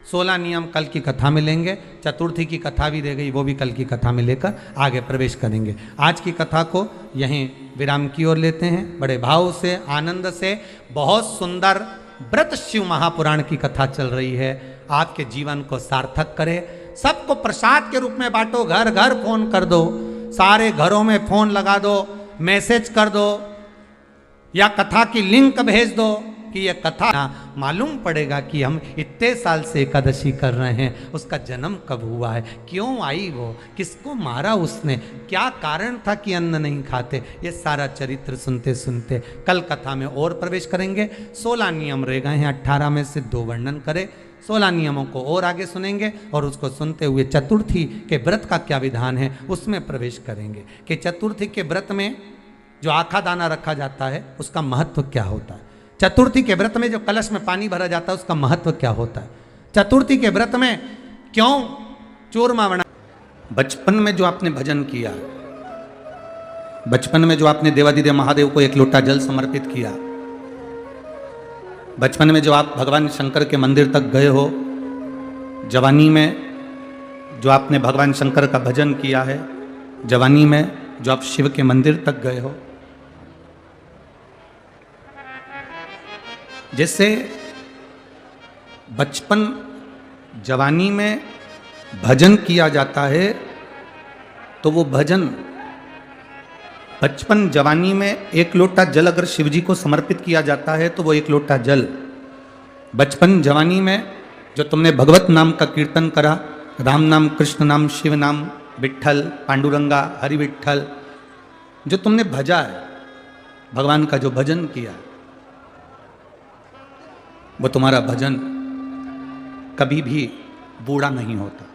[SPEAKER 3] 16 नियम कल की कथा में लेंगे। चतुर्थी की कथा भी रह गई, वो भी कल की कथा में लेकर आगे प्रवेश करेंगे। आज की कथा को यहीं विराम की ओर लेते हैं। बड़े भाव से, आनंद से, बहुत सुंदर व्रत शिव महापुराण की कथा चल रही है। आपके जीवन को सार्थक करे। सबको प्रसाद के रूप में बांटो। घर घर फोन कर दो, सारे घरों में फोन लगा दो, मैसेज कर दो या कथा की लिंक भेज दो कि यह कथा मालूम पड़ेगा कि हम इतने साल से एकादशी कर रहे हैं। उसका जन्म कब हुआ है, क्यों आई वो, किसको मारा उसने, क्या कारण था कि अन्न नहीं खाते। ये सारा चरित्र सुनते सुनते कल कथा में और प्रवेश करेंगे। 16 नियम रह गए हैं, 18 में से 2 वर्णन करें। 16 नियमों को और आगे सुनेंगे और उसको सुनते हुए चतुर्थी के व्रत का क्या विधान है उसमें प्रवेश करेंगे कि चतुर्थी के व्रत में जो आखा दाना रखा जाता है उसका महत्व क्या होता है। चतुर्थी के व्रत में जो कलश में पानी भरा जाता है उसका महत्व क्या होता है। चतुर्थी के व्रत में
[SPEAKER 2] क्यों चूरमा बना? बचपन में जो आपने भजन किया, बचपन में जो आपने देवादिदेव महादेव को एक लोटा जल समर्पित किया, बचपन में जो आप भगवान शंकर के मंदिर तक गए हो, जवानी में जो आपने भगवान शंकर का भजन किया है, जवानी में जो आप शिव के मंदिर तक गए हो, जैसे बचपन जवानी में भजन किया जाता है, तो वो भजन बचपन जवानी में एक लोटा जल अगर शिव जी को समर्पित किया जाता है तो वो एक लोटा जल बचपन जवानी में जो तुमने भगवत नाम का कीर्तन करा, राम नाम, कृष्ण नाम, शिव नाम, विट्ठल, पांडुरंगा, हरि विट्ठल, जो तुमने भजा है, भगवान का जो भजन किया, वो तुम्हारा भजन कभी भी बूढ़ा नहीं होता।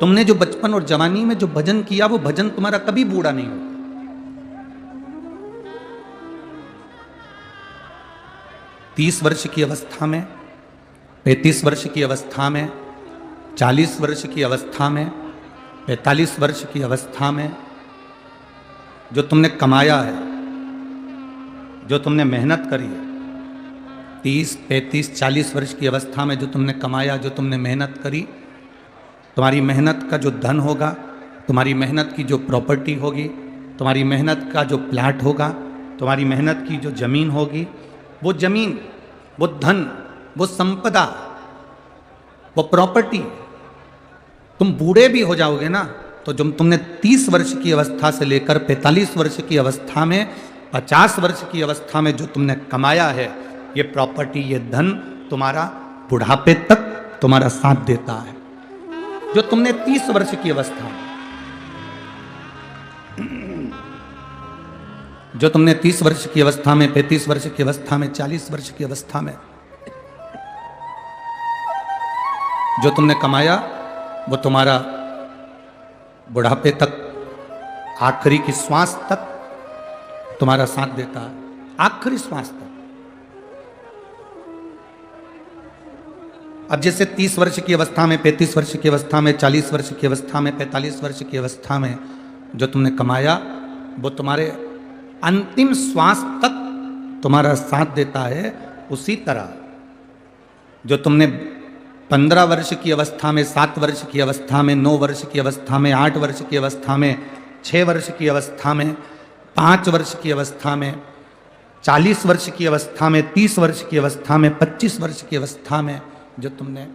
[SPEAKER 2] तुमने जो बचपन और जवानी में जो भजन किया, वो भजन तुम्हारा कभी बूढ़ा नहीं होता। 30 वर्ष की अवस्था में, 35 वर्ष की अवस्था में, 40 वर्ष की अवस्था में, 45 वर्ष की अवस्था में जो तुमने कमाया है, जो तुमने मेहनत करी है, 30, 35, 40 वर्ष की अवस्था में जो तुमने कमाया, जो तुमने मेहनत करी, तुम्हारी मेहनत का जो धन होगा, तुम्हारी मेहनत की जो प्रॉपर्टी होगी, तुम्हारी मेहनत का जो प्लाट होगा, तुम्हारी मेहनत की जो जमीन होगी, वो जमीन, वो धन, वो संपदा, वो प्रॉपर्टी, तुम बूढ़े भी हो जाओगे ना, तो जो तुमने 30 वर्ष की अवस्था से लेकर 45 वर्ष की अवस्था में, 50 वर्ष की अवस्था में जो तुमने कमाया है, ये प्रॉपर्टी, ये धन तुम्हारा बुढ़ापे तक तुम्हारा साथ देता है। जो तुमने 30 वर्ष की अवस्था में, जो तुमने 30 वर्ष की अवस्था में, 35 वर्ष की अवस्था में, 40 वर्ष की अवस्था में जो तुमने कमाया, वो तुम्हारा बुढ़ापे तक, आखिरी की श्वास तक तुम्हारा साथ देता है, आखिरी श्वास तक। अब जैसे 30 वर्ष की अवस्था में, 35 वर्ष की अवस्था में, 40 वर्ष की अवस्था में, 45 वर्ष की अवस्था में जो तुमने कमाया, वो तुम्हारे अंतिम श्वास तक तुम्हारा साथ देता है। उसी तरह जो तुमने 15 वर्ष की अवस्था में, 7 वर्ष की अवस्था में, 9 वर्ष की अवस्था में, 8 वर्ष की अवस्था में, 6 वर्ष की अवस्था में, 5 वर्ष की अवस्था में, 40 वर्ष की अवस्था में, 30 वर्ष की अवस्था में, 25 वर्ष की अवस्था में जो तुमने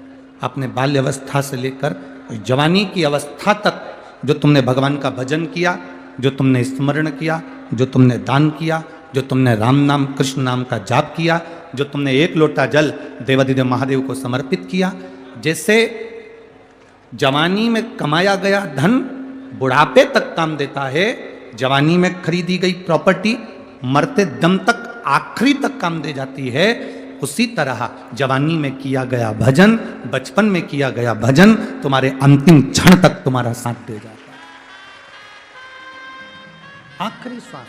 [SPEAKER 2] अपने बाल्य अवस्था से लेकर जवानी की अवस्था तक जो तुमने भगवान का भजन किया, जो तुमने स्मरण किया, जो तुमने दान किया, जो तुमने राम नाम, कृष्ण नाम का जाप किया, जो तुमने एक लोटा जल देवादिदेव महादेव को समर्पित किया, जैसे जवानी में कमाया गया धन बुढ़ापे तक काम देता है, जवानी में खरीदी गई प्रॉपर्टी मरते दम तक, आखिरी तक काम दे जाती है, उसी तरह जवानी में किया गया भजन, बचपन में किया गया भजन तुम्हारे अंतिम क्षण तक तुम्हारा साथ दे जाता है। आखिरी श्वास,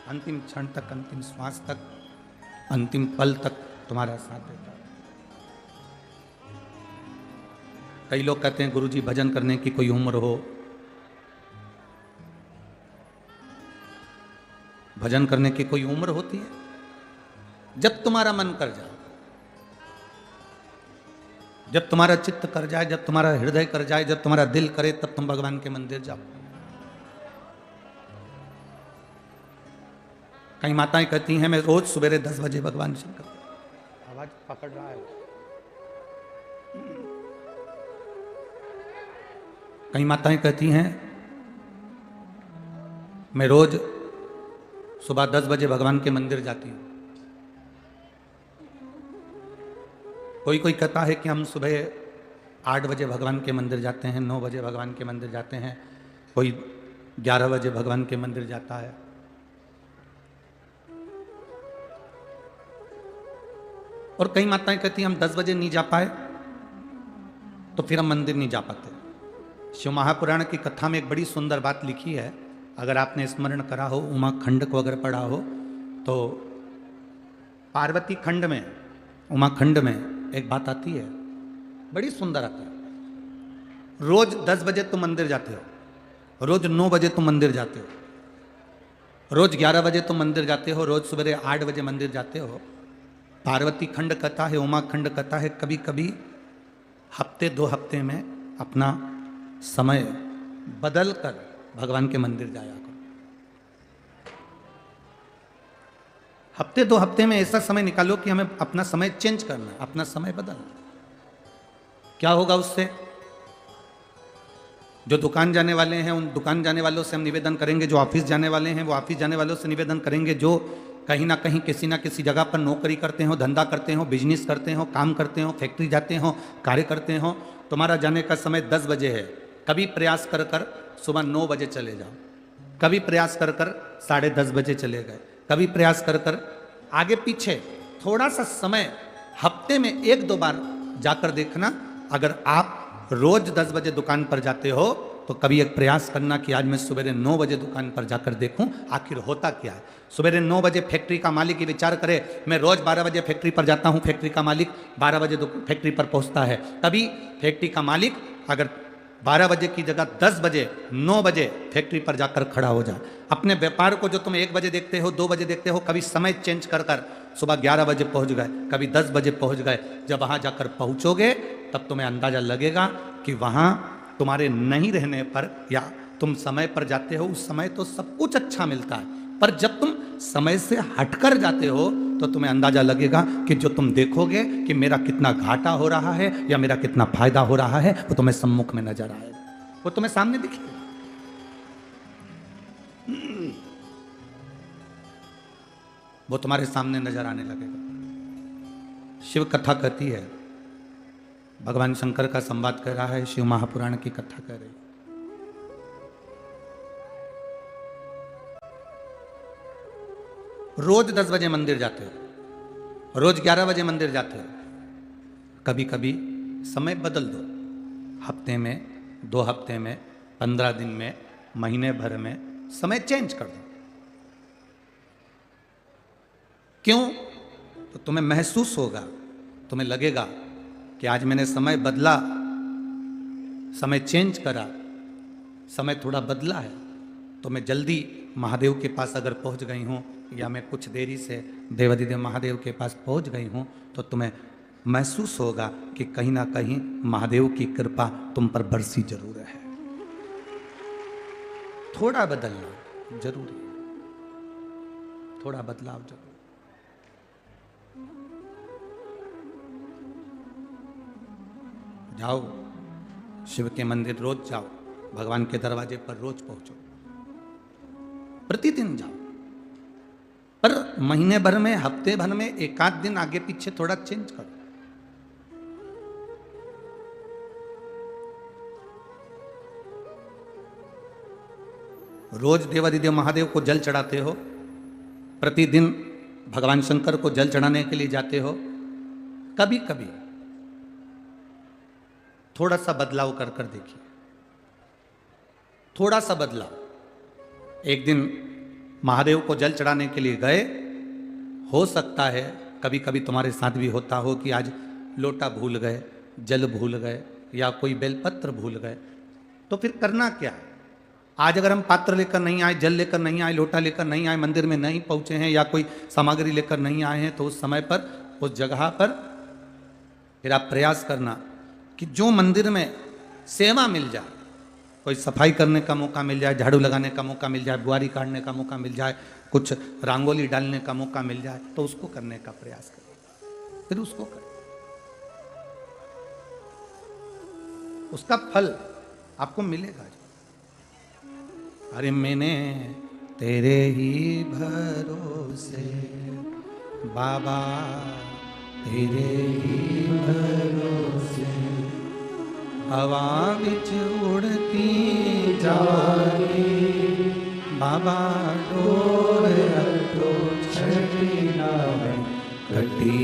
[SPEAKER 2] अंतिम क्षण तक, अंतिम श्वास तक, अंतिम पल तक तुम्हारा साथ देता है। कई लोग कहते हैं गुरुजी भजन करने की कोई उम्र हो, भजन करने की कोई उम्र होती है? जब तुम्हारा मन कर जाए, जब तुम्हारा चित्त कर जाए, जब तुम्हारा हृदय कर जाए, जब तुम्हारा दिल करे, तब तुम भगवान के मंदिर जाओ। कई माताएं कहती हैं मैं रोज सवेरे 10 बजे भगवान शंकर, आवाज पकड़ रहा है, कई माताएं कहती हैं मैं रोज सुबह 10 बजे भगवान के मंदिर जाती हूं। कोई कोई कहता है कि हम सुबह 8 बजे भगवान के मंदिर जाते हैं, 9 बजे भगवान के मंदिर जाते हैं, कोई 11 बजे भगवान के मंदिर जाता है। और कई माताएं कहती हैं हम 10 बजे नहीं जा पाए तो फिर हम मंदिर नहीं जा पाते। शिव महापुराण की कथा में एक बड़ी सुंदर बात लिखी है, अगर आपने स्मरण करा हो, उमा खंड को अगर पढ़ा हो, तो पार्वती खंड में, उमा खंड में एक बात आती है, बड़ी सुंदर आता है। रोज 10 बजे तुम मंदिर जाते हो, रोज 9 बजे तुम मंदिर जाते हो, रोज 11 बजे तुम मंदिर जाते हो, रोज सवेरे 8 बजे मंदिर जाते हो। पार्वती खंड कथा है, उमा खंड कथा है। कभी कभी हफ्ते 2 हफ्ते में अपना समय बदल कर भगवान के मंदिर जाया करो। हफ्ते 2 हफ्ते में ऐसा समय निकालो कि हमें अपना समय चेंज करना है, अपना समय बदलना। क्या होगा उससे? जो दुकान जाने वाले हैं उन दुकान जाने वालों से हम निवेदन करेंगे, जो ऑफिस जाने वाले हैं वो ऑफिस जाने वालों से निवेदन करेंगे, जो कहीं ना कहीं किसी ना किसी जगह पर नौकरी करते हो, धंधा करते हो, बिजनेस करते हो, काम करते हो, फैक्ट्री जाते हो, कार्य करते हो, तुम्हारा जाने का समय 10 बजे है। कभी प्रयास कर कर सुबह 9 बजे चले जाओ, कभी प्रयास कर कर 10:30 बजे चले गए, कभी प्रयास कर कर आगे पीछे थोड़ा सा समय हफ्ते में 1-2 बार जाकर देखना। अगर आप रोज 10 बजे दुकान पर जाते हो तो कभी एक प्रयास करना कि आज मैं सवेरे 9 बजे दुकान पर जाकर देखूं आखिर होता क्या है। सवेरे 9 बजे फैक्ट्री का मालिक ये विचार करे, मैं रोज 12 बजे फैक्ट्री पर जाता हूं, फैक्ट्री का मालिक 12 बजे फैक्ट्री पर पहुंचता है। तभी फैक्ट्री का मालिक अगर 12 बजे की जगह 10 बजे 9 बजे फैक्ट्री पर जाकर खड़ा हो जाए। अपने व्यापार को जो तुम 1 बजे देखते हो, 2 बजे देखते हो, कभी समय चेंज कर कर सुबह 11 बजे पहुंच गए, कभी 10 बजे पहुंच गए। जब वहां जाकर पहुंचोगे तब तुम्हें अंदाजा लगेगा कि वहां तुम्हारे नहीं रहने पर या तुम समय पर जाते हो उस समय तो सब कुछ अच्छा मिलता है, पर जब तुम समय से हटकर जाते हो तो तुम्हें अंदाजा लगेगा कि जो तुम देखोगे कि मेरा कितना घाटा हो रहा है या मेरा कितना फायदा हो रहा है वो तुम्हें सम्मुख में नजर आएगा, वो तुम्हें सामने दिखेगा। वो तुम्हारे सामने नजर आने लगेगा। शिव कथा कहती है, भगवान शंकर का संवाद कर रहा है, शिव महापुराण की कथा कर रही। रोज 10 बजे मंदिर जाते हो, रोज 11 बजे मंदिर जाते हो, कभी कभी समय बदल दो। हफ्ते में, 2 हफ्ते में, 15 दिन में, महीने भर में समय चेंज कर दो। क्यों? तो तुम्हें महसूस होगा, तुम्हें लगेगा कि आज मैंने समय बदला, समय चेंज करा, समय थोड़ा बदला है, तो मैं जल्दी महादेव के पास अगर पहुंच गई हूं या मैं कुछ देरी से देवाधिदेव महादेव के पास पहुंच गई हूं तो तुम्हें महसूस होगा कि कहीं ना कहीं महादेव की कृपा तुम पर बरसी जरूर है। थोड़ा बदलना जरूरी है, थोड़ा बदलाव जरूरी। जाओ शिव के मंदिर, रोज जाओ, भगवान के दरवाजे पर रोज पहुंचो, प्रतिदिन जाओ, पर महीने भर में, हफ्ते भर में 1-आध दिन आगे पीछे थोड़ा चेंज करो। रोज देवाधिदेव महादेव को जल चढ़ाते हो, प्रतिदिन भगवान शंकर को जल चढ़ाने के लिए जाते हो, कभी कभी थोड़ा सा बदलाव कर कर देखिए, थोड़ा सा बदलाव। एक दिन महादेव को जल चढ़ाने के लिए गए, हो सकता है कभी कभी तुम्हारे साथ भी होता हो कि आज लोटा भूल गए, जल भूल गए या कोई बेलपत्र भूल गए, तो फिर करना क्या है? आज अगर हम पात्र लेकर नहीं आए, जल लेकर नहीं आए, लोटा लेकर नहीं आए, मंदिर में नहीं पहुंचे हैं या कोई सामग्री लेकर नहीं आए हैं, तो उस समय पर, उस जगह पर फिर आप प्रयास करना कि जो मंदिर में सेवा मिल जाए, कोई सफाई करने का मौका मिल जाए, झाड़ू लगाने का मौका मिल जाए, बुआरी काटने का मौका मिल जाए, कुछ रंगोली डालने का मौका मिल जाए, तो उसको करने का प्रयास करें, फिर उसको करें। उसका फल आपको मिलेगा। अरे मैंने तेरे ही भरोसे बाबा, तेरे ही भरोसे हवा विच उड़ती जाए बाबा, डोर तो छठी नावे कटी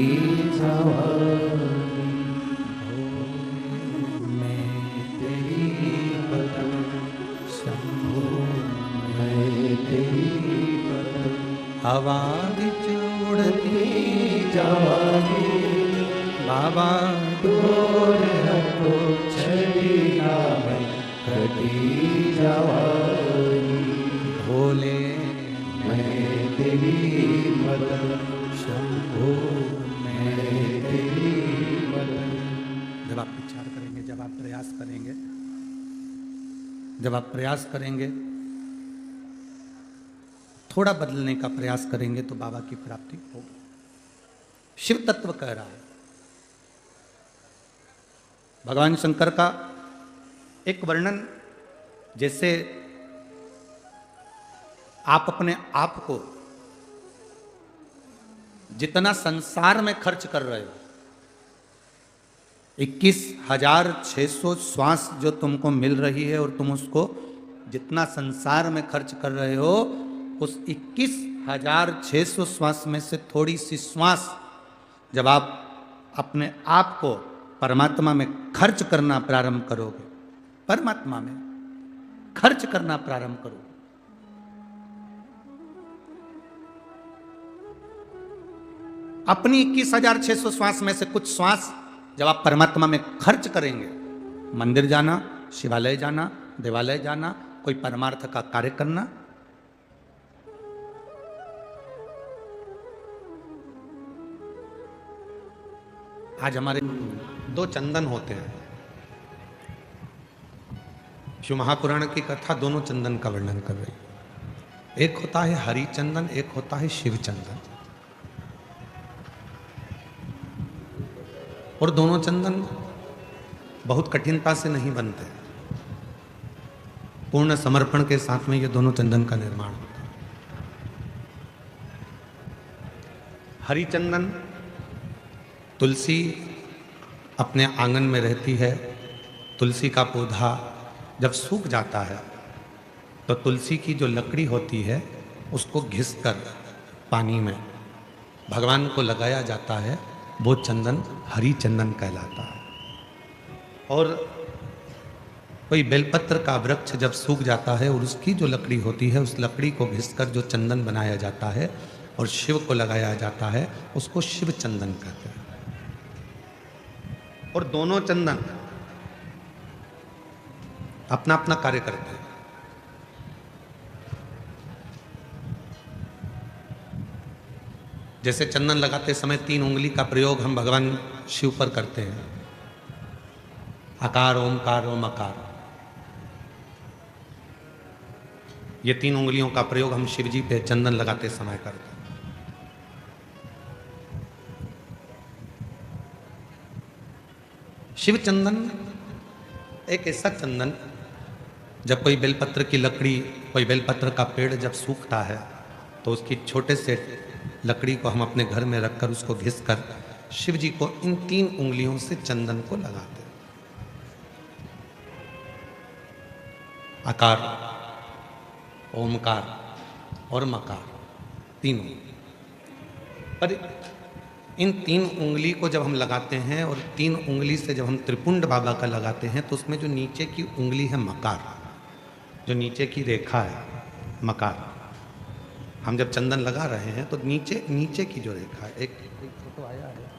[SPEAKER 2] जावानी, मैं तेरी बदन शंभू, मैं तेरी बदन हवा विच उड़ती जावानी बाबा,
[SPEAKER 3] बाबा
[SPEAKER 2] तोर हतो छड़िया में कटी जवानी,
[SPEAKER 3] भोले
[SPEAKER 2] मैं तेरी मदद शंभो, मैं तेरी मदद।
[SPEAKER 3] जब आप विचार करेंगे, जब आप प्रयास करेंगे, जब आप प्रयास करेंगे, थोड़ा बदलने का प्रयास करेंगे तो बाबा की प्राप्ति होगी। शिव तत्व कह रहा है। भगवान शंकर का एक वर्णन, जैसे आप अपने आप को जितना संसार में खर्च कर रहे हो, 21,600 श्वास जो तुमको मिल रही है और तुम उसको जितना संसार में खर्च कर रहे हो, उस 21,600 श्वास में से थोड़ी सी श्वास जब आप अपने आप को परमात्मा में खर्च करना प्रारंभ करोगे, परमात्मा में खर्च करना प्रारंभ करोगे, अपनी 21,600 श्वास में से कुछ श्वास जब आप परमात्मा में खर्च करेंगे, मंदिर जाना, शिवालय जाना, देवालय जाना, कोई परमार्थ का कार्य करना, आज हमारे 2 चंदन होते हैं। शिव महापुराण की कथा दोनों चंदन का वर्णन कर रही है। एक होता है हरि चंदन, एक होता है शिव चंदन। और दोनों चंदन बहुत कठिनता से नहीं बनते, पूर्ण समर्पण के साथ में ये दोनों चंदन का निर्माण होता है। हरि चंदन, तुलसी अपने आंगन में रहती है। तुलसी का पौधा जब सूख जाता है तो तुलसी की जो लकड़ी होती है उसको घिसकर पानी में भगवान को लगाया जाता है, वो चंदन हरि चंदन कहलाता है। और कोई बेलपत्र का वृक्ष जब सूख जाता है और उसकी जो लकड़ी होती है, उस लकड़ी को घिसकर जो चंदन बनाया जाता है और शिव को लगाया जाता है, उसको शिव चंदन कहते हैं। और दोनों चंदन अपना अपना कार्य करते हैं। जैसे चंदन लगाते समय 3 उंगली का प्रयोग हम भगवान शिव पर करते हैं, आकार, ओमकार, ओमकार। ये 3 उंगलियों का प्रयोग हम शिव जी पे चंदन लगाते समय करते हैं। शिव चंदन एक ऐसा चंदन, जब कोई बेलपत्र की लकड़ी, कोई बेलपत्र का पेड़ जब सूखता है तो उसकी छोटे से लकड़ी को हम अपने घर में रखकर उसको घिसकर शिव जी को इन 3 उंगलियों से चंदन को लगाते हैं। आकार, ओमकार और मकार, तीनों। पर इन 3 उंगली को जब हम लगाते हैं और 3 उंगली से जब हम त्रिपुंड बाबा का लगाते हैं तो उसमें जो नीचे की उंगली है मकार, जो नीचे की रेखा है मकार, हम जब चंदन लगा रहे हैं तो नीचे की जो रेखा है, एक फोटो आया है,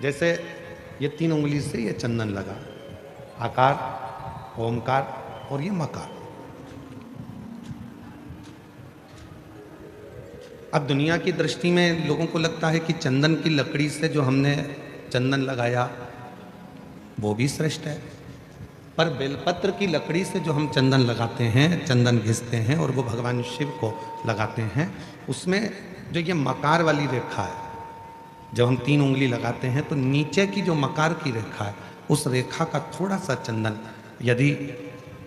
[SPEAKER 3] जैसे ये 3 उंगली से ये चंदन लगा, आकार, ओमकार और ये मकार। अब दुनिया की दृष्टि में लोगों को लगता है कि चंदन की लकड़ी से जो हमने चंदन लगाया वो भी श्रेष्ठ है, पर बेलपत्र की लकड़ी से जो हम चंदन लगाते हैं, चंदन घिसते हैं और वो भगवान शिव को लगाते हैं, उसमें जो ये मकार वाली रेखा है, जब हम 3 उंगली लगाते हैं तो नीचे की जो मकार की रेखा है, उस रेखा का थोड़ा सा चंदन, यदि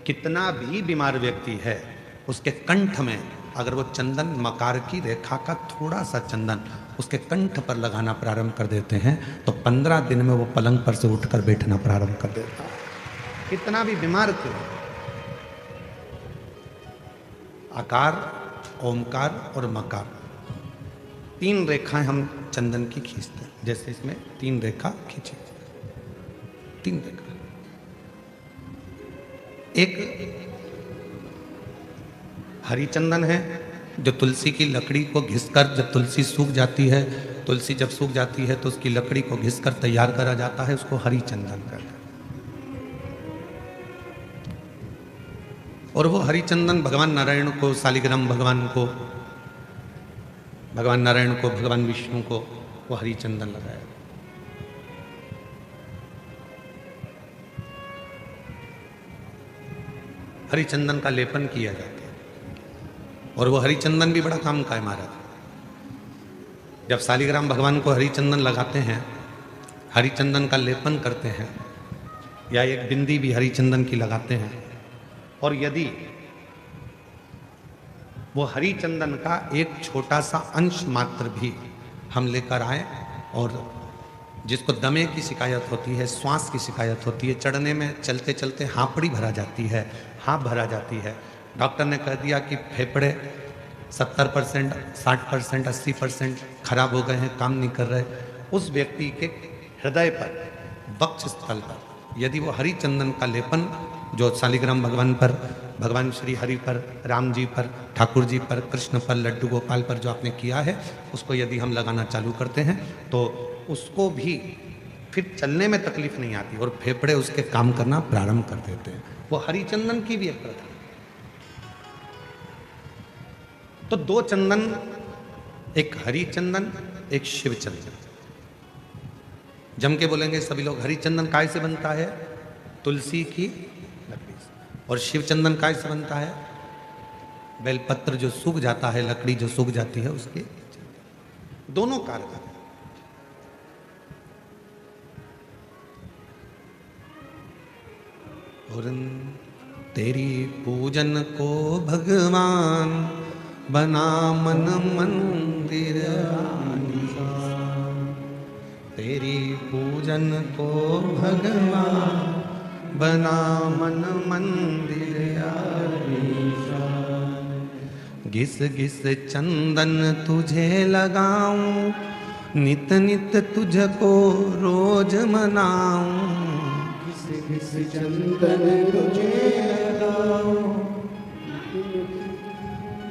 [SPEAKER 3] कितना भी बीमार व्यक्ति है उसके कंठ में अगर वो चंदन मकार की रेखा का थोड़ा सा चंदन उसके कंठ पर लगाना प्रारंभ कर देते हैं तो 15 दिन में वो पलंग पर से उठकर बैठना प्रारंभ कर देता है, कितना भी बीमार क्यों। आकार, ओमकार और मकार, 3 रेखाएं हम चंदन की खींचते हैं। जैसे इसमें 3 रेखा खींची, 3 रेखा। एक हरी चंदन है जो तुलसी की लकड़ी को घिसकर जब तुलसी सूख जाती है
[SPEAKER 2] तुलसी जब सूख जाती है तो उसकी लकड़ी को घिसकर तैयार करा जाता है, उसको हरी चंदन कहते हैं। और वो हरी चंदन भगवान नारायण को, शालिग्राम भगवान को, भगवान नारायण को, भगवान विष्णु को वो हरी चंदन लगाया। हरी चंदन का लेपन किया जाता है और वो हरी चंदन भी बड़ा काम का है महाराज। जब शालिग्राम भगवान को हरी चंदन लगाते हैं, हरी चंदन का लेपन करते हैं, या एक बिंदी भी हरी चंदन की लगाते हैं, और यदि वो हरी चंदन का एक छोटा सा अंश मात्र भी हम लेकर आए, और जिसको दमे की शिकायत होती है, श्वास की शिकायत होती है, चढ़ने में चलते चलते हांपड़ी भरा जाती है, हाँप भरा जाती है, डॉक्टर ने कह दिया कि फेफड़े 70%, 60%, 80% खराब हो गए हैं, काम नहीं कर रहे, उस व्यक्ति के हृदय पर, वक्ष स्थल पर यदि वो हरी चंदन का लेपन जो शालिग्राम भगवान पर, भगवान श्री हरि पर, राम जी पर, ठाकुर जी पर, कृष्ण पर, लड्डू गोपाल पर जो आपने किया है, उसको यदि हम लगाना चालू करते हैं तो उसको भी फिर चलने में तकलीफ नहीं आती और फेफड़े उसके काम करना प्रारंभ कर देते हैं। वो हरी चंदन की भी एक प्रथा। तो दो चंदन, एक हरी चंदन, एक शिव चंदन। जम के बोलेंगे सभी लोग, हरी चंदन काय से बनता है? तुलसी की लकड़ी से। और शिव चंदन काय से बनता है? बेलपत्र जो सूख जाता है, लकड़ी जो सूख जाती है उसके। दोनों कारगर। और तेरी पूजन को भगवान बना मन मंदिर, तेरी पूजन को भगवान बना मन मंदिर, घिस घिस चंदन तुझे लगाऊं, नित नित तुझको रोज मनाऊं, घिस चंदन तुझे लगाऊं,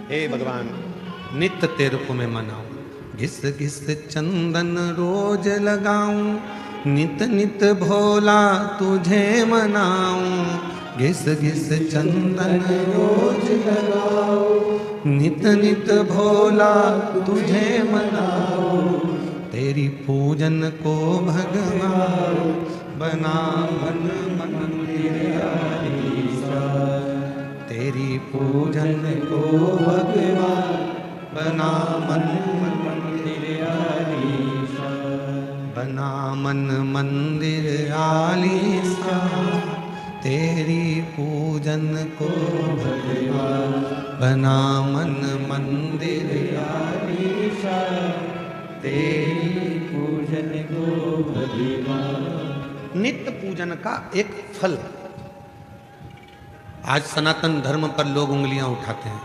[SPEAKER 2] हे भगवान नित्य तेरे को मैं मनाऊं, घिस घिस चंदन रोज लगाऊं, नित नित भोला तुझे मनाऊं, घिस घिस चंदन रोज लगाऊं, नित नित भोला तुझे मनाऊं, तेरी पूजन को भगवान बना मन मंदिर, तेरी पूजन को भगवान बना मन मंदिर, बना मन मंदिर आलीसा, तेरी पूजन को भगवान बना मन मंदिर आलीसा, तेरी पूजन को भगवान। नित्य पूजन का एक फल। आज सनातन धर्म पर लोग उंगलियां उठाते हैं,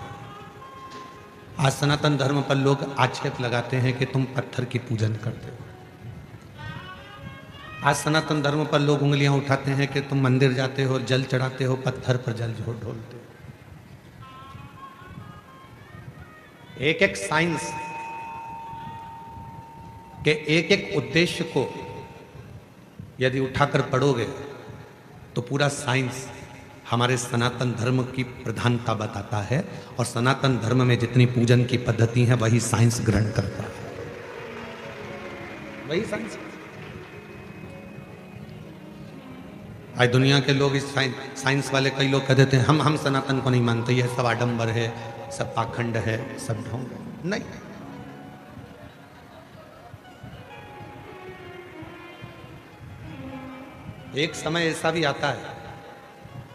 [SPEAKER 2] आज सनातन धर्म पर लोग आक्षेप लगाते हैं कि तुम पत्थर की पूजन करते हो, आज सनातन धर्म पर लोग उंगलियां उठाते हैं कि तुम मंदिर जाते हो, जल चढ़ाते हो, पत्थर पर जल ढोलते हो। एक एक साइंस के एक एक उद्देश्य को यदि उठाकर पढ़ोगे तो पूरा साइंस हमारे सनातन धर्म की प्रधानता बताता है, और सनातन धर्म में जितनी पूजन की पद्धति है वही साइंस ग्रहण करता है, वही साइंस। आज दुनिया के लोग इस साइंस वाले कई लोग कह देते हैं हम सनातन को नहीं मानते, यह सब आडंबर है, सब पाखंड है, सब ढोंग है। नहीं, एक समय ऐसा भी आता है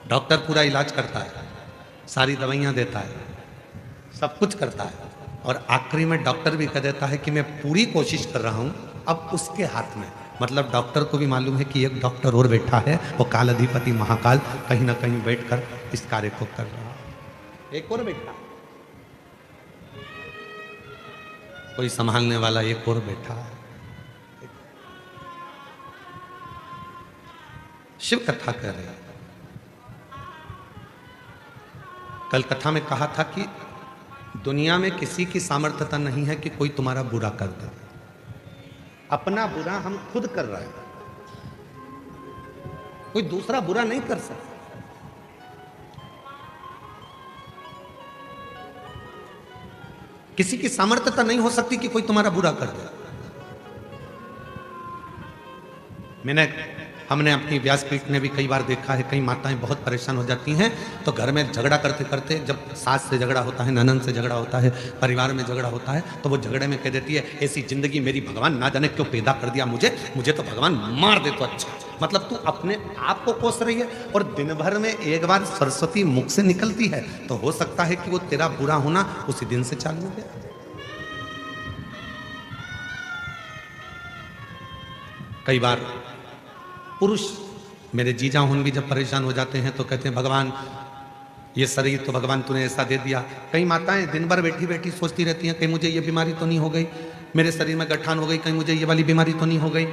[SPEAKER 2] डॉक्टर पूरा इलाज करता है, सारी दवाइयां देता है, सब कुछ करता है, और आखिरी में डॉक्टर भी कह देता है कि मैं पूरी कोशिश कर रहा हूं, अब उसके हाथ में। मतलब डॉक्टर को भी मालूम है कि एक डॉक्टर और बैठा है, वो काल अधिपति महाकाल कहीं ना कहीं बैठकर इस कार्य को कर रहा है। एक और बैठा, कोई संभालने वाला एक और बैठा है। शिव कथा कर रहे हैं। कल कथा में कहा था कि दुनिया में किसी की सामर्थ्यता नहीं है कि कोई तुम्हारा बुरा कर दे। अपना बुरा हम खुद कर रहे हैं, कोई दूसरा बुरा नहीं कर सकता। किसी की सामर्थ्यता नहीं हो सकती कि कोई तुम्हारा बुरा कर दे। हमने अपनी व्यासपीठ में भी कई बार देखा है, कई माताएं बहुत परेशान हो जाती हैं तो घर में झगड़ा करते करते, जब सास से झगड़ा होता है, ननद से झगड़ा होता है, परिवार में झगड़ा होता है, तो वो झगड़े में कह देती है ऐसी जिंदगी मेरी भगवान ना जाने क्यों पैदा कर दिया मुझे तो भगवान मार दे तो अच्छा। मतलब तू अपने आप को कोस रही है और दिन भर में एक बार सरस्वती मुख से निकलती है तो हो सकता है कि वो तेरा बुरा होना उसी दिन से चालू हो गया। कई बार पुरुष, मेरे जीजा हुन भी जब परेशान हो जाते हैं तो कहते हैं भगवान ये शरीर तो भगवान तूने ऐसा दे दिया। कई माताएं दिन भर बैठी बैठी सोचती रहती हैं कहीं मुझे ये बीमारी तो नहीं हो गई, मेरे शरीर में गठान हो गई, कहीं मुझे ये वाली बीमारी तो नहीं हो गई,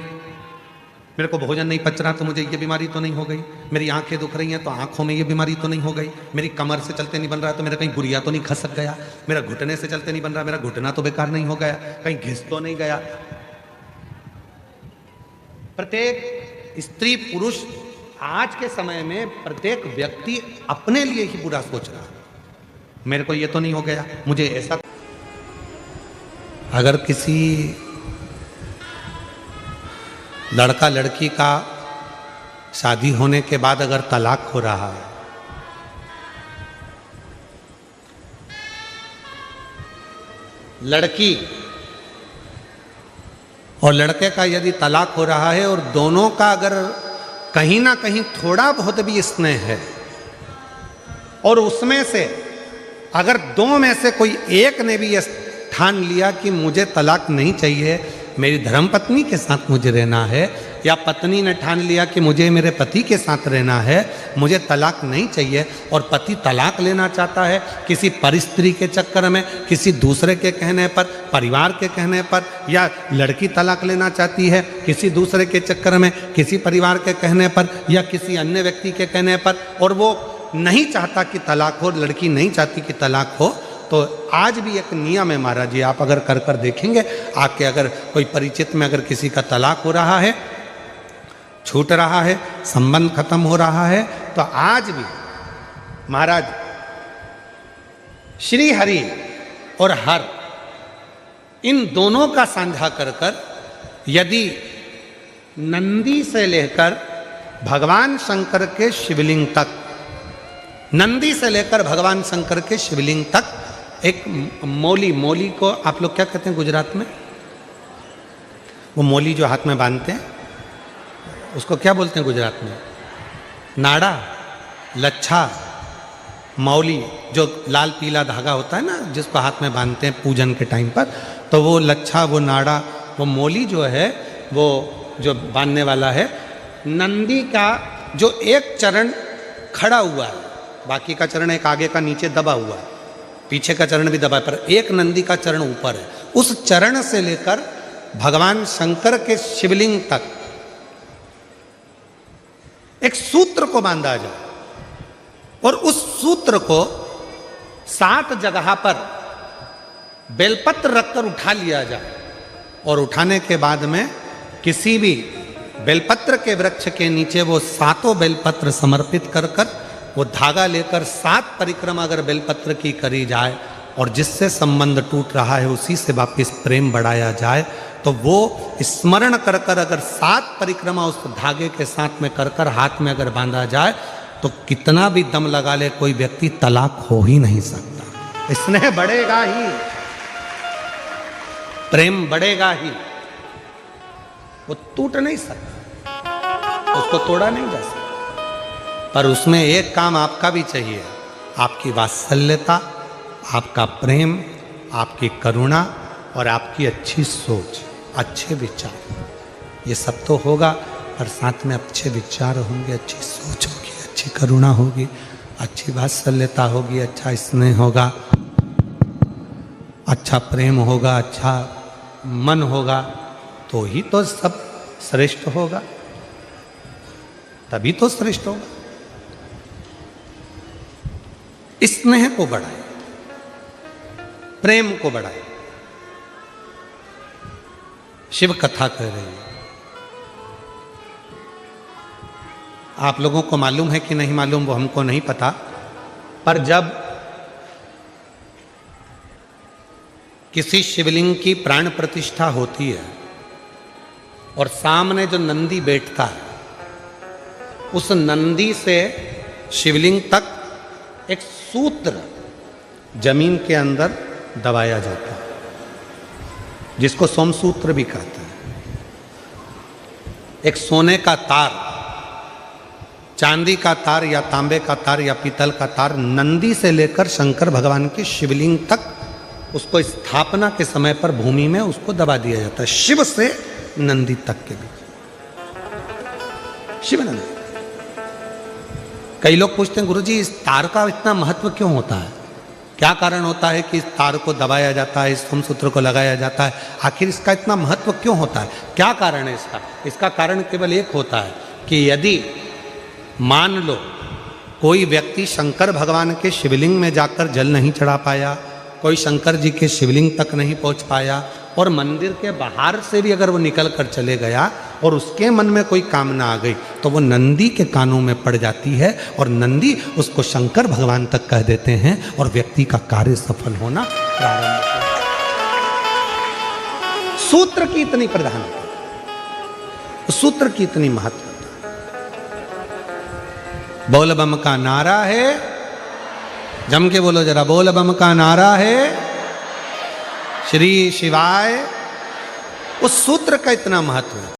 [SPEAKER 2] मेरे को भोजन नहीं पच रहा तो मुझे ये बीमारी तो नहीं हो गई, मेरी आंखें दुख रही हैं तो आंखों में ये बीमारी तो नहीं हो गई, मेरी कमर से चलते नहीं बन रहा तो मेरा कहीं गुड़िया तो नहीं खसक गया, मेरा घुटने से चलते नहीं बन रहा, मेरा घुटना तो बेकार नहीं हो गया, कहीं घिस तो नहीं गया। प्रत्येक स्त्री पुरुष आज के समय में प्रत्येक व्यक्ति अपने लिए ही बुरा सोच रहा है, मेरे को ये तो नहीं हो गया, मुझे ऐसा। अगर किसी लड़का लड़की का शादी होने के बाद अगर तलाक हो रहा है, लड़की और लड़के का यदि तलाक हो रहा है और दोनों का अगर कहीं ना कहीं थोड़ा बहुत भी स्नेह है और उसमें से अगर दो में से कोई एक ने भी ये ठान लिया कि मुझे तलाक नहीं चाहिए, मेरी धर्मपत्नी के साथ मुझे रहना है, या पत्नी ने ठान लिया कि मुझे मेरे पति के साथ रहना है, मुझे तलाक नहीं चाहिए, और पति तलाक लेना चाहता है किसी परिस्त्री के चक्कर में, किसी दूसरे के कहने पर, परिवार के कहने पर, या लड़की तलाक लेना चाहती है किसी दूसरे के चक्कर में, किसी परिवार के कहने पर या किसी अन्य व्यक्ति के कहने पर, और वो नहीं चाहता कि तलाक हो, लड़की नहीं चाहती कि तलाक हो, तो आज भी एक नियम है महाराज जी, आप अगर कर कर देखेंगे आके, अगर कोई परिचित में अगर किसी का तलाक हो रहा है, छूट रहा है, संबंध खत्म हो रहा है, तो आज भी महाराज श्री हरि और हर इन दोनों का साझा कर कर यदि नंदी से लेकर भगवान शंकर के शिवलिंग तक, नंदी से लेकर भगवान शंकर के शिवलिंग तक एक मौली को आप लोग क्या कहते हैं गुजरात में, वो मौली जो हाथ में बांधते हैं उसको क्या बोलते हैं गुजरात में? नाड़ा, लच्छा, मौली, जो लाल पीला धागा होता है ना जिसको हाथ में बांधते हैं पूजन के टाइम पर, तो वो लच्छा, वो नाड़ा, वो मौली जो है वो जो बांधने वाला है, नंदी का जो एक चरण खड़ा हुआ है, बाकी का चरण एक आगे का नीचे दबा हुआ है, पीछे का चरण भी दबा है, पर एक नंदी का चरण ऊपर है, उस चरण से लेकर भगवान शंकर के शिवलिंग तक एक सूत्र को बांधा जाए और उस सूत्र को 7 जगह पर बेलपत्र रखकर उठा लिया जाए, और उठाने के बाद में किसी भी बेलपत्र के वृक्ष के नीचे वो 7 बेलपत्र समर्पित कर कर वो धागा लेकर 7 परिक्रमा अगर बेलपत्र की करी जाए और जिससे संबंध टूट रहा है उसी से वापिस प्रेम बढ़ाया जाए, तो वो स्मरण कर कर अगर 7 परिक्रमा उस धागे के साथ में कर कर हाथ में अगर बांधा जाए तो कितना भी दम लगा ले कोई व्यक्ति तलाक हो ही नहीं सकता। स्नेह बढ़ेगा ही, प्रेम बढ़ेगा ही, वो टूट नहीं सकता, उसको तोड़ा नहीं जा सकता। पर उसमें एक काम आपका भी चाहिए, आपकी वात्सल्यता, आपका प्रेम, आपकी करुणा और आपकी अच्छी सोच, अच्छे विचार, ये सब तो होगा, पर साथ में अच्छे विचार होंगे, अच्छी सोच होगी, अच्छी करुणा होगी, अच्छी वात्सल्यता होगी, अच्छा स्नेह होगा, अच्छा प्रेम होगा, अच्छा मन होगा, तो ही तो सब श्रेष्ठ होगा, तभी तो श्रेष्ठ होगा। स्नेह को बढ़ाए, प्रेम को बढ़ाए, शिव कथा कह रही है। आप लोगों को मालूम है कि नहीं मालूम वो हमको नहीं पता, पर जब किसी शिवलिंग की प्राण प्रतिष्ठा होती है और सामने जो नंदी बैठता है, उस नंदी से शिवलिंग तक एक सूत्र जमीन के अंदर दबाया जाता है, जिसको सोमसूत्र भी कहते हैं। एक सोने का तार, चांदी का तार या तांबे का तार या पीतल का तार नंदी से लेकर शंकर भगवान के शिवलिंग तक उसको स्थापना के समय पर भूमि में उसको दबा दिया जाता है, शिव से नंदी तक के बीच। शिव नंदी। कई लोग पूछते हैं गुरुजी इस तार का इतना महत्व क्यों होता है, क्या कारण होता है कि इस तार को दबाया जाता है, इस सोमसूत्र को लगाया जाता है, आखिर इसका इतना महत्व क्यों होता है, क्या कारण है इसका? इसका कारण केवल एक होता है कि यदि मान लो कोई व्यक्ति शंकर भगवान के शिवलिंग में जाकर जल नहीं चढ़ा पाया, कोई शंकर जी के शिवलिंग तक नहीं पहुंच पाया, और मंदिर के बाहर से भी अगर वो निकल कर चले गया और उसके मन में कोई कामना आ गई, तो वो नंदी के कानों में पड़ जाती है और नंदी उसको शंकर भगवान तक कह देते हैं और व्यक्ति का कार्य सफल होना प्रारंभ होता है। सूत्र की इतनी प्रधानता, सूत्र की इतनी महत्वता। बोल बम का नारा है, जम के बोलो जरा, बोल बम का नारा है श्री शिवाय। उस सूत्र का इतना महत्व है।